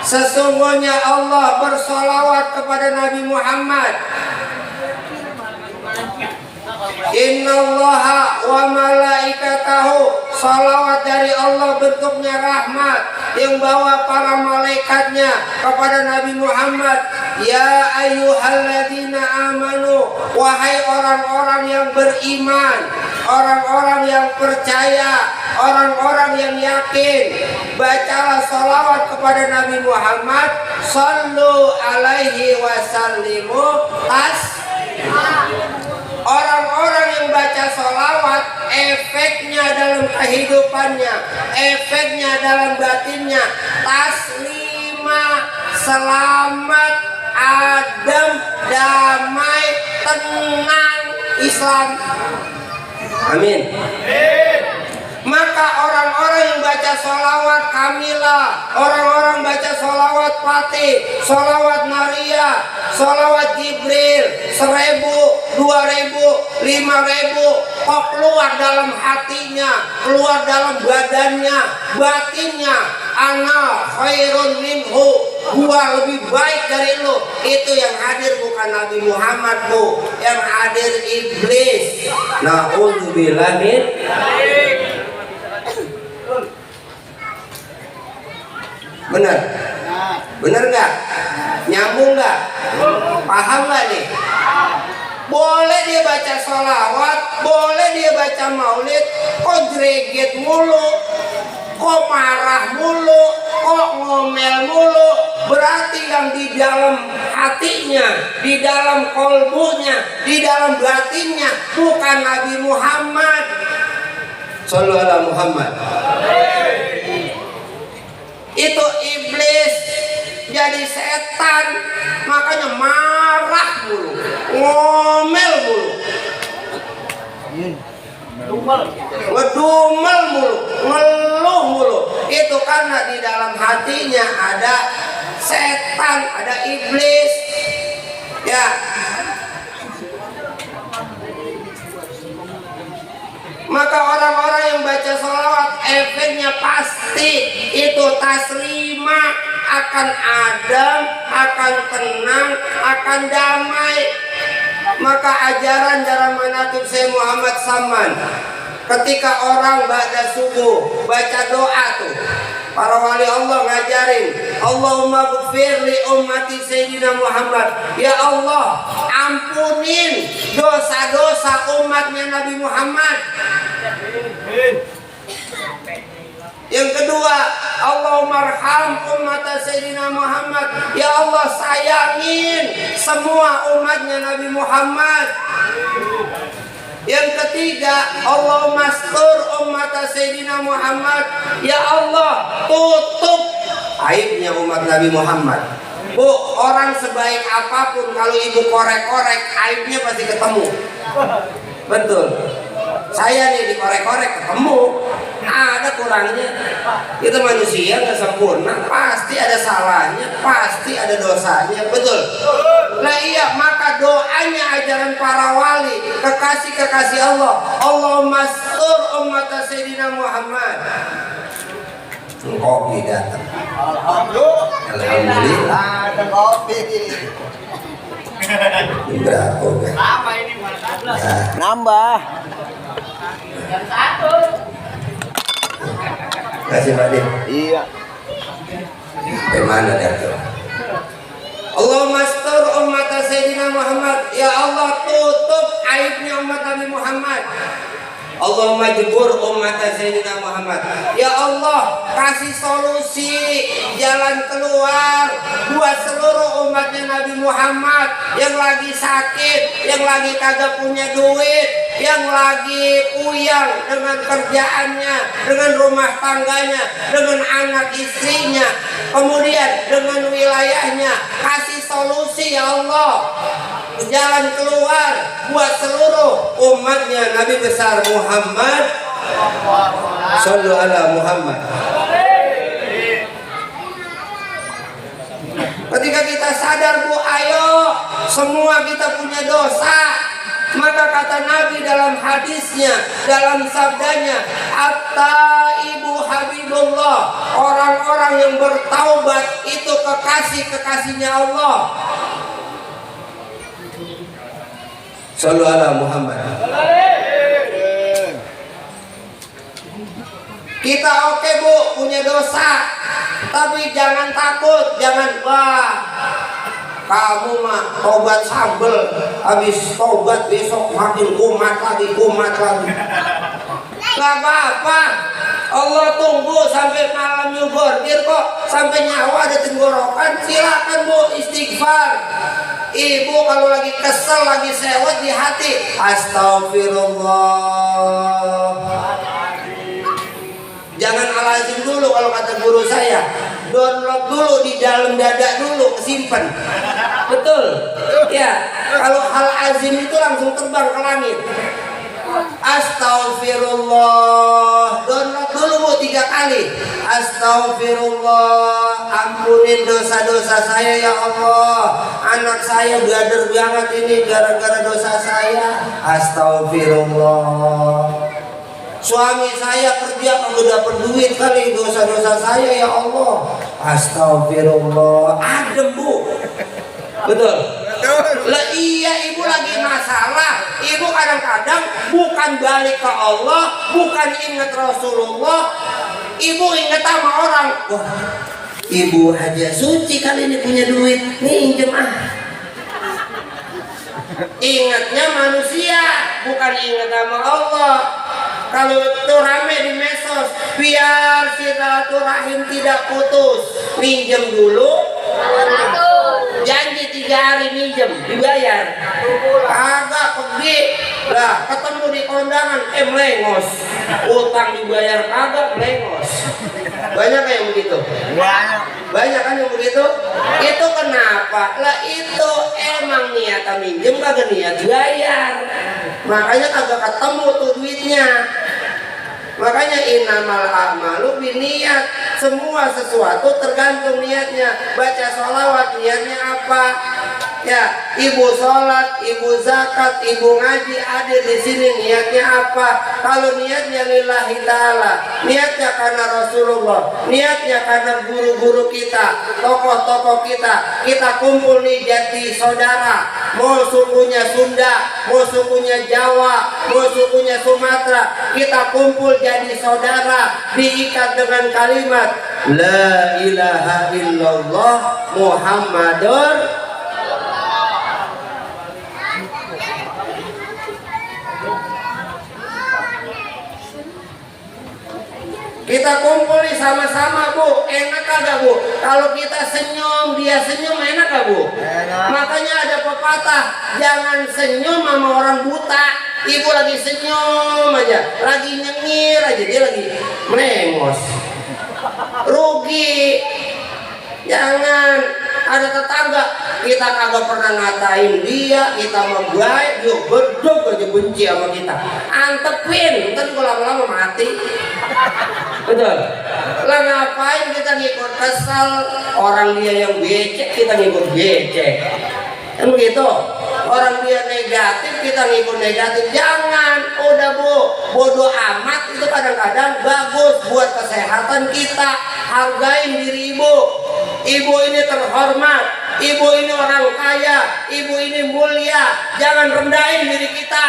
Sesungguhnya Allah bersolawat kepada Nabi Muhammad. Innallaha wa malaikatahu, salawat dari Allah bentuknya rahmat yang bawa para malaikatnya kepada Nabi Muhammad. Ya ayyuhalladzina amanu, wahai orang-orang yang beriman, orang-orang yang percaya, orang-orang yang yakin, bacalah salawat kepada Nabi Muhammad. Sallu alaihi wasallimu Orang-orang yang baca sholawat, efeknya dalam kehidupannya, efeknya dalam batinnya, taslima, selamat, adem, damai, tenang, Islam. Amin. Maka orang-orang yang baca sholawat kamilah, orang-orang baca sholawat Fatih, sholawat Maria, sholawat Jibril, 1000, 2000, 5000, kok keluar dalam hatinya, keluar dalam badannya, batinnya, ana khairun minhu, gua lebih baik dari lu. Itu yang hadir bukan Nabi Muhammad, Bu, yang hadir iblis. Na'udzubillah min. Benar? Benar nggak? Nyambung nggak? Paham nggak nih? Boleh dia baca sholawat, boleh dia baca maulid, kok greget mulu, kok marah mulu, kok ngomel mulu. Berarti yang di dalam hatinya, di dalam kolbunya, di dalam batinnya bukan Nabi Muhammad. Shallallahu alaihi Muhammad. Itu iblis jadi setan, makanya marah mulu, ngomel mulu, ngedumel mulu, ngeluh mulu. Itu karena di dalam hatinya ada setan, ada iblis. Ya. Maka orang-orang yang baca sholawat efeknya pasti itu taslima, akan adem, akan tenang, akan damai. Maka ajaran dalam manaqib Syekh Muhammad Saman, ketika orang ba'da subuh baca doa tuh, para wali Allah ngajarin, Allahumma ghfir li ummati Sayyidina Muhammad. Ya Allah, ampunin dosa-dosa umatnya Nabi Muhammad. Yang kedua, Allahumma arham ummat Sayyidina Muhammad. Ya Allah, sayangin semua umatnya Nabi Muhammad. Yang ketiga, Allahumma astur ummat Sayyidina Muhammad. Ya Allah, tutup aibnya umat Nabi Muhammad. Bu, orang sebaik apapun kalau ibu korek-korek, aibnya pasti ketemu. Betul. Saya nih dikorek-korek ketemu ada kurangnya. Kita manusia nggak sempurna, pasti ada salahnya, pasti ada dosanya, betul. Nah iya, maka doanya ajaran para wali, kekasih Allah, Allahumma astur ummat Sayyidina Muhammad. Kopi datang. Alhamdulillah. Ada kopi. Berapa? Lama ini nambah. Kasih Pak Din. Iya. Bagaimana Dato? Allahumma astur ummat Sayyidina Muhammad. Ya Allah, tutup aibnya umat Nabi Muhammad. Allahumma jebur umat Sayyidina Muhammad. Ya Allah, kasih solusi jalan keluar buat seluruh umatnya Nabi Muhammad yang lagi sakit, yang lagi kagak punya duit, yang lagi puyang dengan kerjaannya, dengan rumah tangganya, dengan anak istrinya, kemudian dengan wilayahnya. Kasih solusi ya Allah, jalan keluar buat seluruh umatnya Nabi besar Muhammad. Shallu ala Muhammad. Ketika kita sadar Bu, ayo semua kita punya dosa, maka kata Nabi dalam hadisnya, dalam sabdanya, at-taibu habibullah, orang-orang yang bertaubat itu kekasih-kekasihnya Allah. Shallu ala Muhammad. Kita oke Bu, punya dosa, tapi jangan takut, jangan kamu mah tobat sambel, habis tobat besok makin kumat lagi. Gak apa-apa, Allah tunggu sampai malam nyubordir kok, sampai nyawa ada tenggorokan. Silakan Bu, istighfar. Ibu kalau lagi kesel, lagi sewot di hati, astagfirullah. Jangan alazim dulu kalau kata guru saya, download dulu di dalam dada dulu, simpen. Betul? Ya, kalau hal azim itu langsung terbang ke langit. Astagfirullah. Download dulu Bu 3 kali. Astagfirullah, ampunin dosa-dosa saya ya Allah. Anak saya gader banget ini gara-gara dosa saya. Astagfirullah. Suami saya kerja kalau dapat duit kali dosa-dosa saya ya Allah. Astagfirullah. Adem Bu. Betul. Lah iya, ibu lagi masalah. Ibu kadang-kadang bukan balik ke Allah, bukan ingat Rasulullah, ibu ingat sama orang. Wah, ibu Haja Suci kali ini punya duit, minjem Ingatnya manusia, bukan ingat sama Allah. Kalau itu rame di medsos, biar silaturahim tidak putus, minjem dulu, janji 3 hari minjem, dibayar. Agak pergi, lah ketemu di kondangan, melengos, utang dibayar kagak, melengos. Banyak yang begitu. Banyak kan yang begitu. Itu kenapa? Lah itu emang niatan minjem kagak niat bayar. Makanya kagak ketemu tuh duitnya. Makanya innamal a'malu binniyat. Semua sesuatu tergantung niatnya. Baca sholawat niatnya apa? Ya, ibu sholat, ibu zakat, ibu ngaji ada di sini niatnya apa? Kalau niatnya lillahi ta'ala, niatnya karena Rasulullah, niatnya karena guru-guru kita, tokoh-tokoh kita kumpul nih jadi saudara. Mau sukunya Sunda, mau sukunya Jawa, mau sukunya Sumatera, kita kumpul jadi saudara, diikat dengan kalimat La ilaha illallah Muhammadur. Kita kumpul sama-sama Bu, enak kagak Bu? Kalau kita senyum, dia senyum, enak gak Bu? Enak. Makanya ada pepatah, jangan senyum sama orang buta. Ibu lagi senyum aja, lagi nyengir aja, dia lagi melengos. Rugi. Jangan. Ada tetangga, kita kagak pernah ngatain dia, kita mau baik, dia beduk aja benci sama kita. Antepin, ntar kalau lama-lama mati. Betul. Lah ngapain kita ngikut kesal orang dia yang becek kita ngikut becek? Kan begitu. Orang dia negatif kita ngikut negatif. Jangan. Udah Bu, bodoh amat itu kadang-kadang bagus buat kesehatan kita. Hargain diri ibu. Ibu ini terhormat. Ibu ini orang kaya. Ibu ini mulia. Jangan rendahin diri kita.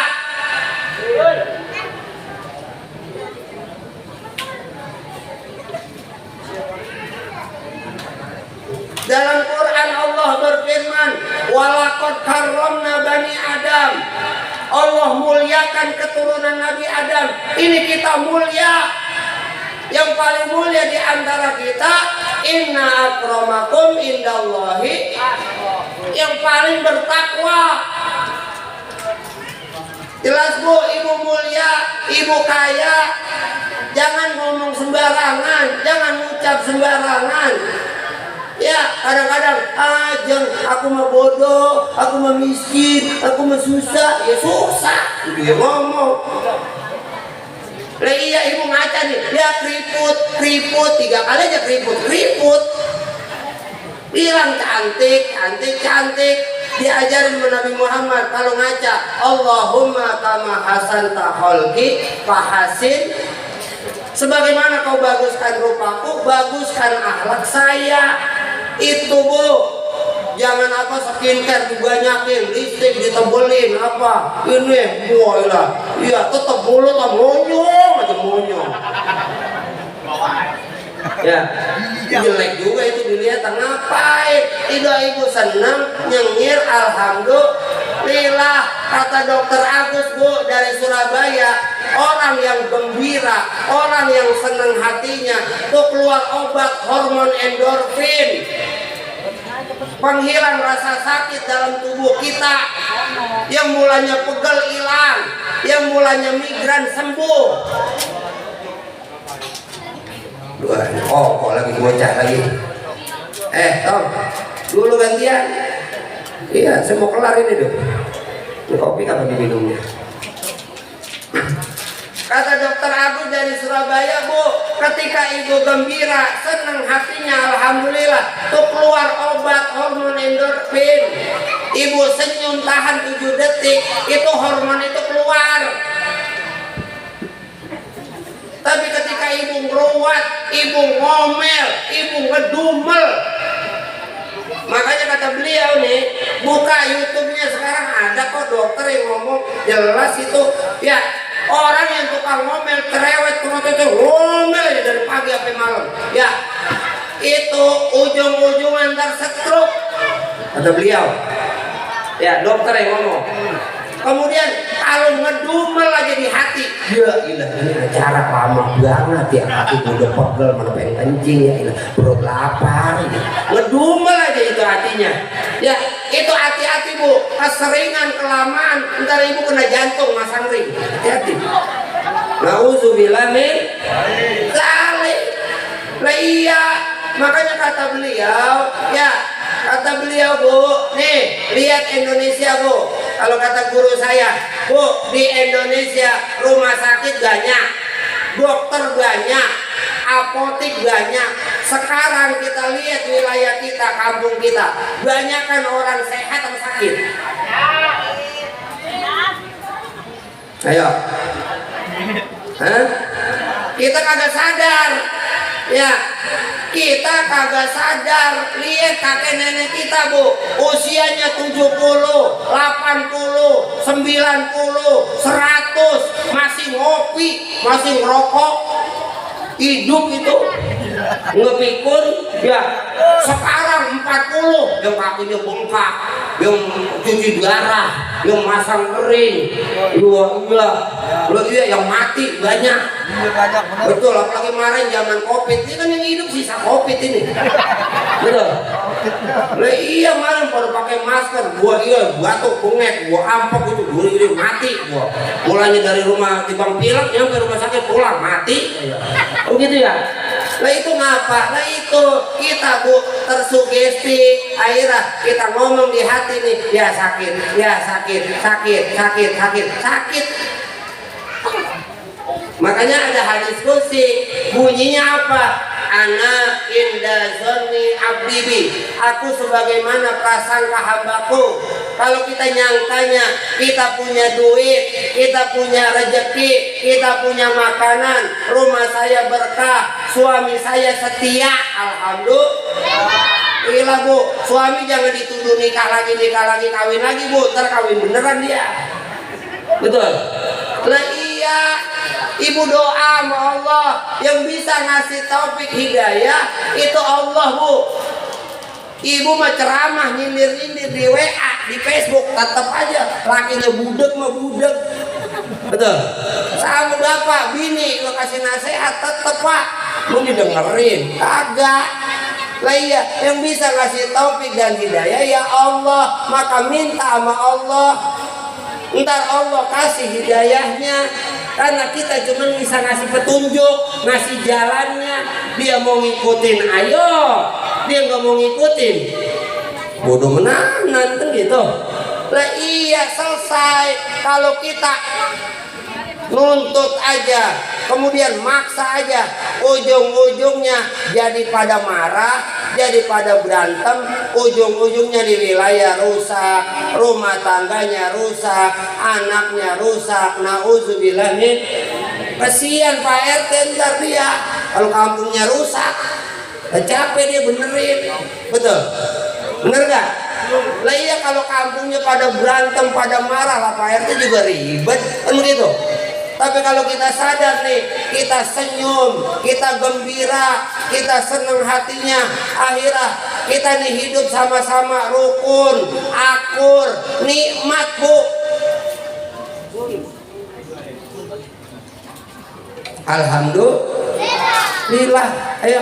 Dalam Quran Allah berfirman, walaqad karramna bani Adam. Allah muliakan keturunan Nabi Adam. Ini kita mulia. Yang paling mulia di antara kita, inna akramakum indallahi, yang paling bertakwa. Jelas Bu, ibu mulia, ibu kaya. Jangan ngomong sembarangan, jangan ucap sembarangan. Ya, kadang-kadang ajeng aku mah bodoh, aku mah miskin, aku mah susah. Ya susah, dia ngomong. Lah iya ibu ngaca nih, dia keriput 3 kali aja keriput. Bilang cantik. Diajarin Nabi Muhammad kalau ngaca, Allahumma kama hasanta khalqi fahasin. Sebagaimana kau baguskan rupaku, baguskan akhlak saya. Itu Bu. Jangan apa skincare dibanyakin, lipstick ditebelin apa. Ini muailah. Iya, tetap mulut monyong aja monyong. Ya, jelek juga itu dilihat. Ngapain? Ibu senang nyengir, alhamdulillah. Kata dokter Agus Bu dari Surabaya, orang yang gembira, orang yang senang hatinya tuh keluar obat hormon endorfin, penghilang rasa sakit dalam tubuh kita. Yang mulanya pegel hilang, yang mulanya migran sembuh. Kok lagi bocah lagi. Tom, dulu gantian. Iya, saya mau kelar ini dong. Ini kopi apa diminumnya? Kata dokter Agus dari Surabaya, Bu, ketika ibu gembira, senang hatinya, alhamdulillah, tuh keluar obat hormon endorfin. Ibu senyum tahan 7 detik, itu hormon itu keluar. Tapi ketika ibu ngeruat, ibu ngomel, ibu ngedumel, makanya kata beliau nih, buka YouTube-nya sekarang ada kok dokter yang ngomong jelas itu. Ya, orang yang tukang ngomel, cerewet, ngomel aja dari pagi sampai malam. Ya, itu ujung-ujung ntar stroke, kata beliau. Ya, dokter yang ngomong. Kemudian kalau ngedumel aja di hati, ya ilah ini acara lama banget ya, hati udah pegel, mana pengen kencing ya ilah, perut lapar, ngedumel aja itu hatinya. Ya itu hati-hati Bu, keseringan kelamaan, ntar ibu kena jantung masang ring, hati-hati. Nauzubillah min dzalik. Lah iya, makanya kata beliau, ya kata beliau Bu, nih lihat Indonesia Bu. Kalau kata guru saya, Bu, di Indonesia rumah sakit banyak, dokter banyak, apotek banyak. Sekarang kita lihat wilayah kita, kampung kita, banyakkan orang sehat atau sakit. Ayo, kita kagak sadar. Ya, kita kagak sadar. Lihat kakek nenek kita Bu, usianya 70, 80, 90, 100, masih ngopi, masih ngerokok. Hidup itu ngepikun. Ya, sekarang 40, yang kakinya bengkak, yang cuci darah, yang masang kering. Iya, yang mati banyak. Betul, apalagi kemarin zaman Covid. Ini kan yang hidup sisa Covid ini. Betul. Lah iya, kemarin pada pakai masker. Gua batuk, bengek, gua ampok itu, gua mati gua. Mulanya dari rumah timbang pilek nyampe rumah sakit pulang mati. Oh gitu ya. Lah itu ngapa? Lah itu kita Bu tersugesti, akhirnya kita ngomong di hati nih, ya sakit. Makanya ada hadis qudsi, bunyinya apa? Ana inda zonni abdi, aku sebagaimana prasangka hambaku. Kalau kita nyangkanya kita punya duit, kita punya rezeki, kita punya makanan, rumah saya berkah, suami saya setia, alhamdulillah. Gila bu, suami jangan dituduh nikah lagi, kawin lagi bu, ntar kawin beneran dia. Betul? Lah iya, ibu doa sama Allah, yang bisa ngasih taufik hidayah itu Allah bu. Ibu mah ceramah nyindir-nyindir di WA, di Facebook, tetap aja lakinya budek mah budek. Betul? Sama bapak, bini lo kasih nasihat tetep pak, lu didengerin, kagak. Lah iya, yang bisa ngasih taufik dan hidayah ya Allah, maka minta sama Allah. Ntar Allah kasih hidayahnya, karena kita cuma bisa ngasih petunjuk, ngasih jalannya. Dia mau ngikutin, ayo. Dia nggak mau ngikutin, bodoh menanan kan gitu. Lah iya, selesai. Kalau kita nuntut aja, kemudian maksa aja, ujung-ujungnya jadi pada marah, jadi pada berantem, ujung-ujungnya di wilayah rusak, rumah tangganya rusak, anaknya rusak. Nauzubillah min. Kasihan Pak RT ntar dia kalau kampungnya rusak, capek dia benerin. Betul? Bener gak? Lah iya, kalau kampungnya pada berantem, pada marah lah Pak RT juga ribet kan begitu. Tapi kalau kita sadar nih, kita senyum, kita gembira, kita senang hatinya, akhirnya kita nih hidup sama-sama rukun, akur, nikmat bu. Alhamdulillah. Ayo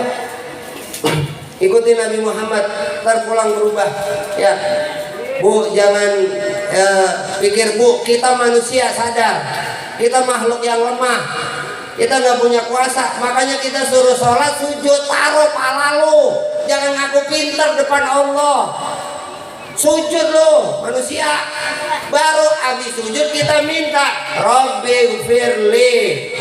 ikuti Nabi Muhammad, terpulang berubah ya bu. Jangan pikir bu, kita manusia, sadar kita makhluk yang lemah, kita nggak punya kuasa. Makanya kita suruh sholat, sujud, taruh pala lu, jangan ngaku pintar depan Allah. Sujud lo manusia, baru habis sujud kita minta Rabbi gfirli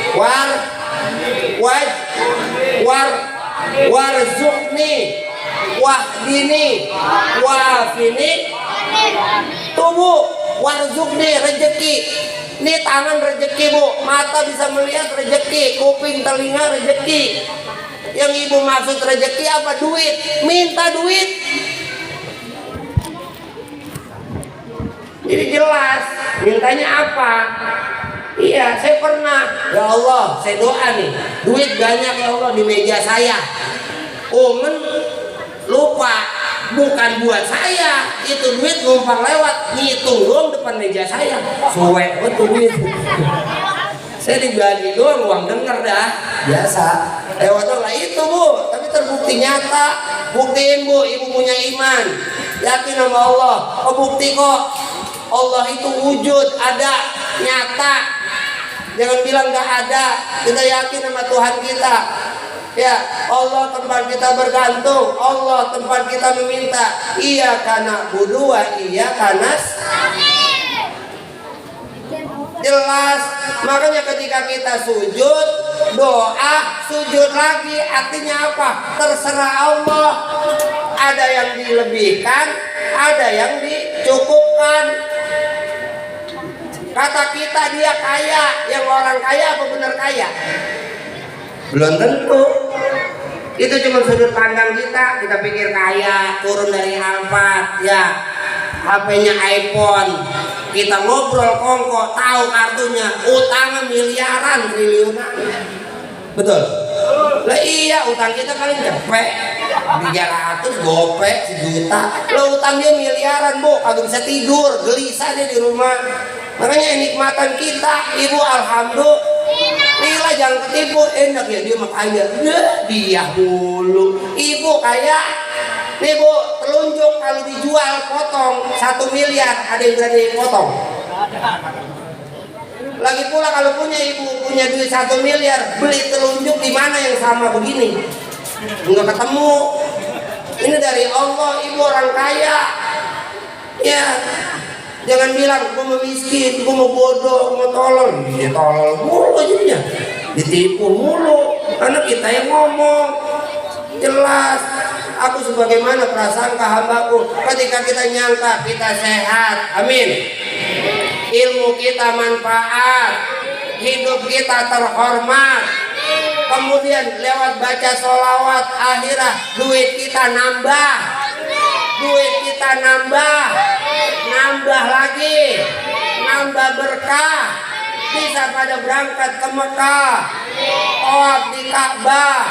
warzuqni wahdini wafini tubuh warzuqni, rezeki. Ini tangan rezeki bu, mata bisa melihat rezeki, kuping telinga rezeki. Yang ibu maksud rezeki apa? Duit. Minta duit. Jadi jelas mintanya apa. Iya, saya pernah, ya Allah, saya doa nih, duit banyak ya Allah di meja saya. Lupa, bukan buat saya, itu duit numpang lewat, ngitung doang depan meja saya. Suwe betul duit. Saya digali doang, uang denger dah, biasa. Lewat doang lah itu bu, tapi terbukti nyata. Buktiin bu, ibu punya iman, yakin sama Allah. Oh bukti kok, Allah itu wujud, ada, nyata. Jangan bilang gak ada, kita yakin sama Tuhan kita. Ya, Allah tempat kita bergantung, Allah tempat kita meminta. Iya karena budua, iya karena jelas. Makanya ketika kita sujud, doa, sujud lagi, artinya apa? Terserah Allah. Ada yang dilebihkan, ada yang dicukupkan. Kata kita dia kaya, yang orang kaya apa benar kaya? Belum tentu. Itu cuma sudut pandang kita pikir kaya, turun dari Alphard, ya, HP-nya iPhone, kita ngobrol kongko, tahu kartunya, utangnya miliaran, triliunan. Betul? Lah iya, utang kita paling cepet 300, gopek, 1 juta. Lo utang dia miliaran bu, kagak bisa tidur, gelisah dia di rumah. Makanya nikmatan kita, ibu alhamdulillah. Nila jangan ketipu, enak ya dia mah kaya. Dia dulu, ibu kaya. Nih bu, telunjuk kalau dijual potong 1 miliar, ada yang berani potong. Lagi pula kalau punya ibu punya duit 1 miliar, beli telunjuk di mana yang sama begini? Enggak ketemu. Ini dari Allah, ibu orang kaya. Ya, jangan bilang gue mau miskin, gue mau bodoh, gue mau tolol. Iya tolol mulu jadinya. ditipu mulu karena kita yang ngomong jelas. Aku sebagaimana prasangka hambaku, ketika kita nyangka kita sehat, amin, ilmu kita manfaat, hidup kita terhormat, kemudian lewat baca sholawat akhirah duit kita nambah, nambah lagi, nambah berkah, bisa pada berangkat ke Mekah, tawaf di Ka'bah,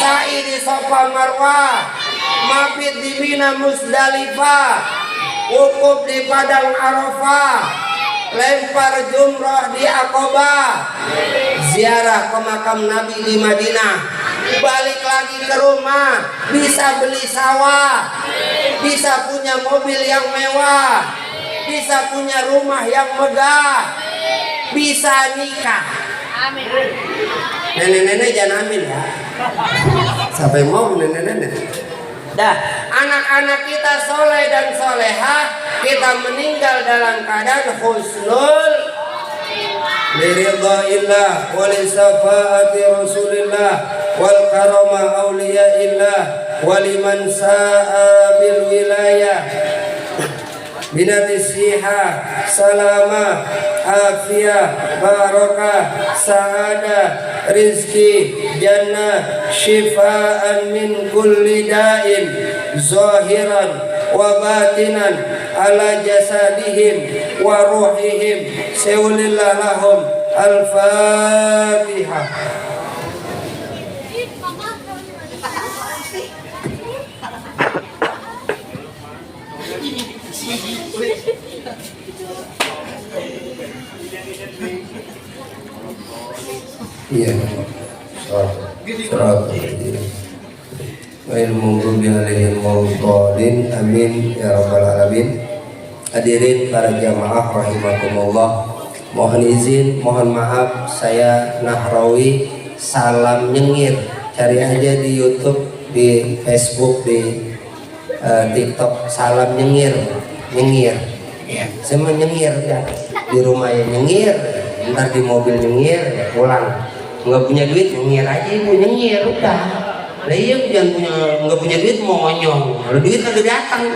sa'i di Safa Marwah, mabit di Mina Musdalifah, wukuf di Padang Arafah, lempar jumroh di Aqabah, ziarah ke makam Nabi di Madinah, balik lagi ke rumah, bisa beli sawah, bisa punya mobil yang mewah, bisa punya rumah yang megah, bisa nikah. Amin. Nenek-nenek jangan amin ya. Siapa yang mau nenek-nenek? Dah, anak-anak kita soleh dan solehah, kita meninggal dalam keadaan husnul liridhaillah wa li syafaati rasulillah wal karama auliyaillah wa liman sa'a bil wilayah binati siha salama afiyah barakah sa'adah rizki jannah syifaan min kulli da'in zahiran wa batinan ala jasadihim wa ruhihim sewlillah lahum al-fatihah. Iya. Surat Al-Maghdubi alaihim waladdallin. Amin ya rabbal alamin. Hadirin para jamaah rahimakumullah. Mohon izin, mohon maaf saya Nahrawi salam nyengir. Cari aja di YouTube, di Facebook, di TikTok salam nyengir. Ya, saya mau nyengir ya. Di rumah ya nyengir, ntar di mobil nyengir, ya pulang. Nggak punya duit nyengir aja ibu, nyengir udah. Lah iya jangan punya, nggak punya duit monyong. Kalau duit kagak datang,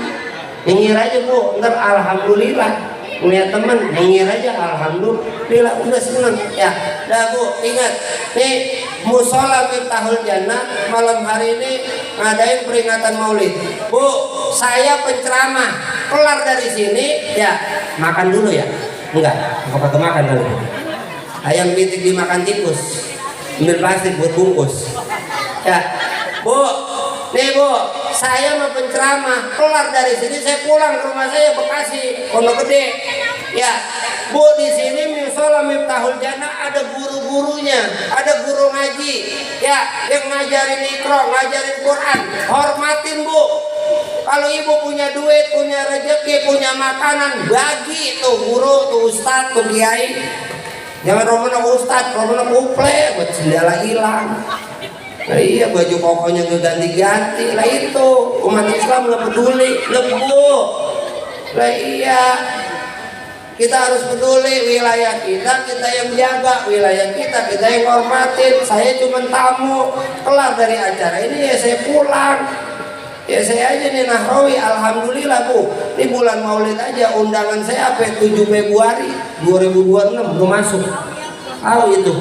nyengir aja bu. Ntar alhamdulillah. Punya teman nyengir aja alhamdulillah, udah seneng ya. Dah bu, ingat nih Musola Miftahul Jannah malam hari ini ngadain peringatan Maulid. Bu, saya penceramah, kelar dari sini ya makan dulu ya. Enggak, apa makan dulu. Ayam pitik dimakan tikus, ambil plastik buat bungkus. Ya, bu, nih bu, saya mau penceramah, kelar dari sini saya pulang ke rumah saya Bekasi, Pondok Gede. Ya, bu di sini Musola Miftahul Jannah ada guru-gurunya, ada guru ngaji, ya yang ngajarin Iqra, ngajarin Quran, hormatin bu. Kalau ibu punya duit, punya rezeki, punya makanan, bagi tuh guru, tuh ustad, tuh kiai. Jangan romono ustad, romono kuple, buat sendala hilang. Nah iya baju kokonya ganti-ganti, lah itu umat Islam nggak peduli, lebu. Lah iya, kita harus peduli wilayah kita yang jaga, wilayah kita yang hormatin. Saya cuma tamu, kelar dari acara ini ya saya pulang. Ya saya aja nih Nahrawi, alhamdulillah bu. Ini bulan Maulid aja undangan saya sampai 7 Februari 2026 belum masuk. Tahu itu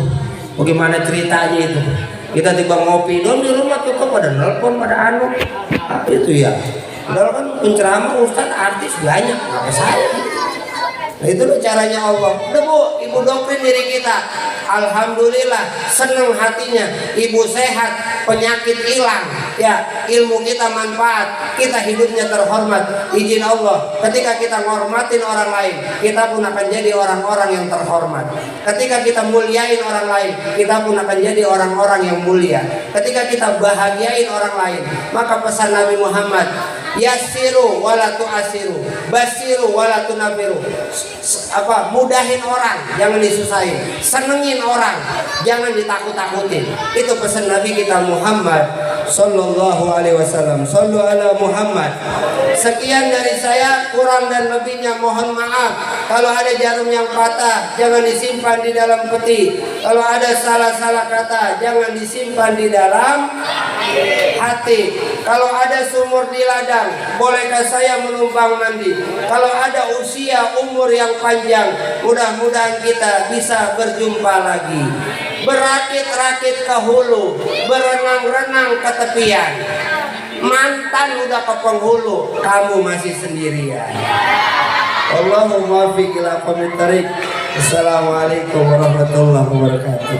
bagaimana ceritanya itu? Kita tiba ngopi dong di rumah tuh pada nelpon pada anu. Itu ya. Padahal kan penceramah ustadz artis banyak, apa saya? Nah itu loh caranya Allah. Udah bu, ibu doktrin diri kita. Alhamdulillah, seneng hatinya. Ibu sehat, penyakit hilang. Ya, ilmu kita manfaat, kita hidupnya terhormat. Izin Allah, ketika kita ngormatin orang lain, kita pun akan jadi orang-orang yang terhormat. Ketika kita muliain orang lain, kita pun akan jadi orang-orang yang mulia. Ketika kita bahagiain orang lain, maka pesan Nabi Muhammad, yassiru wala tu'asiru, basiru wala tunafiru. Mudahin orang, jangan disusahin. Senengin orang, jangan ditakut-takutin. Itu pesan Nabi kita Muhammad Sallallahu alaihi wasallam. Sallu ala Muhammad. Sekian dari saya, kurang dan lebihnya mohon maaf. Kalau ada jarum yang patah, jangan disimpan di dalam peti. Kalau ada salah-salah kata, jangan disimpan di dalam hati. Kalau ada sumur di ladang, bolehkah saya menumpang mandi? Kalau ada usia umur yang panjang, mudah-mudahan kita bisa berjumpa lagi. Berakit-rakit ke hulu, berenang-renang ke tepian. Mantan udah ke penghulu, kamu masih sendirian. Allahumma fiq ila qamit tariq. Assalamualaikum warahmatullahi wabarakatuh.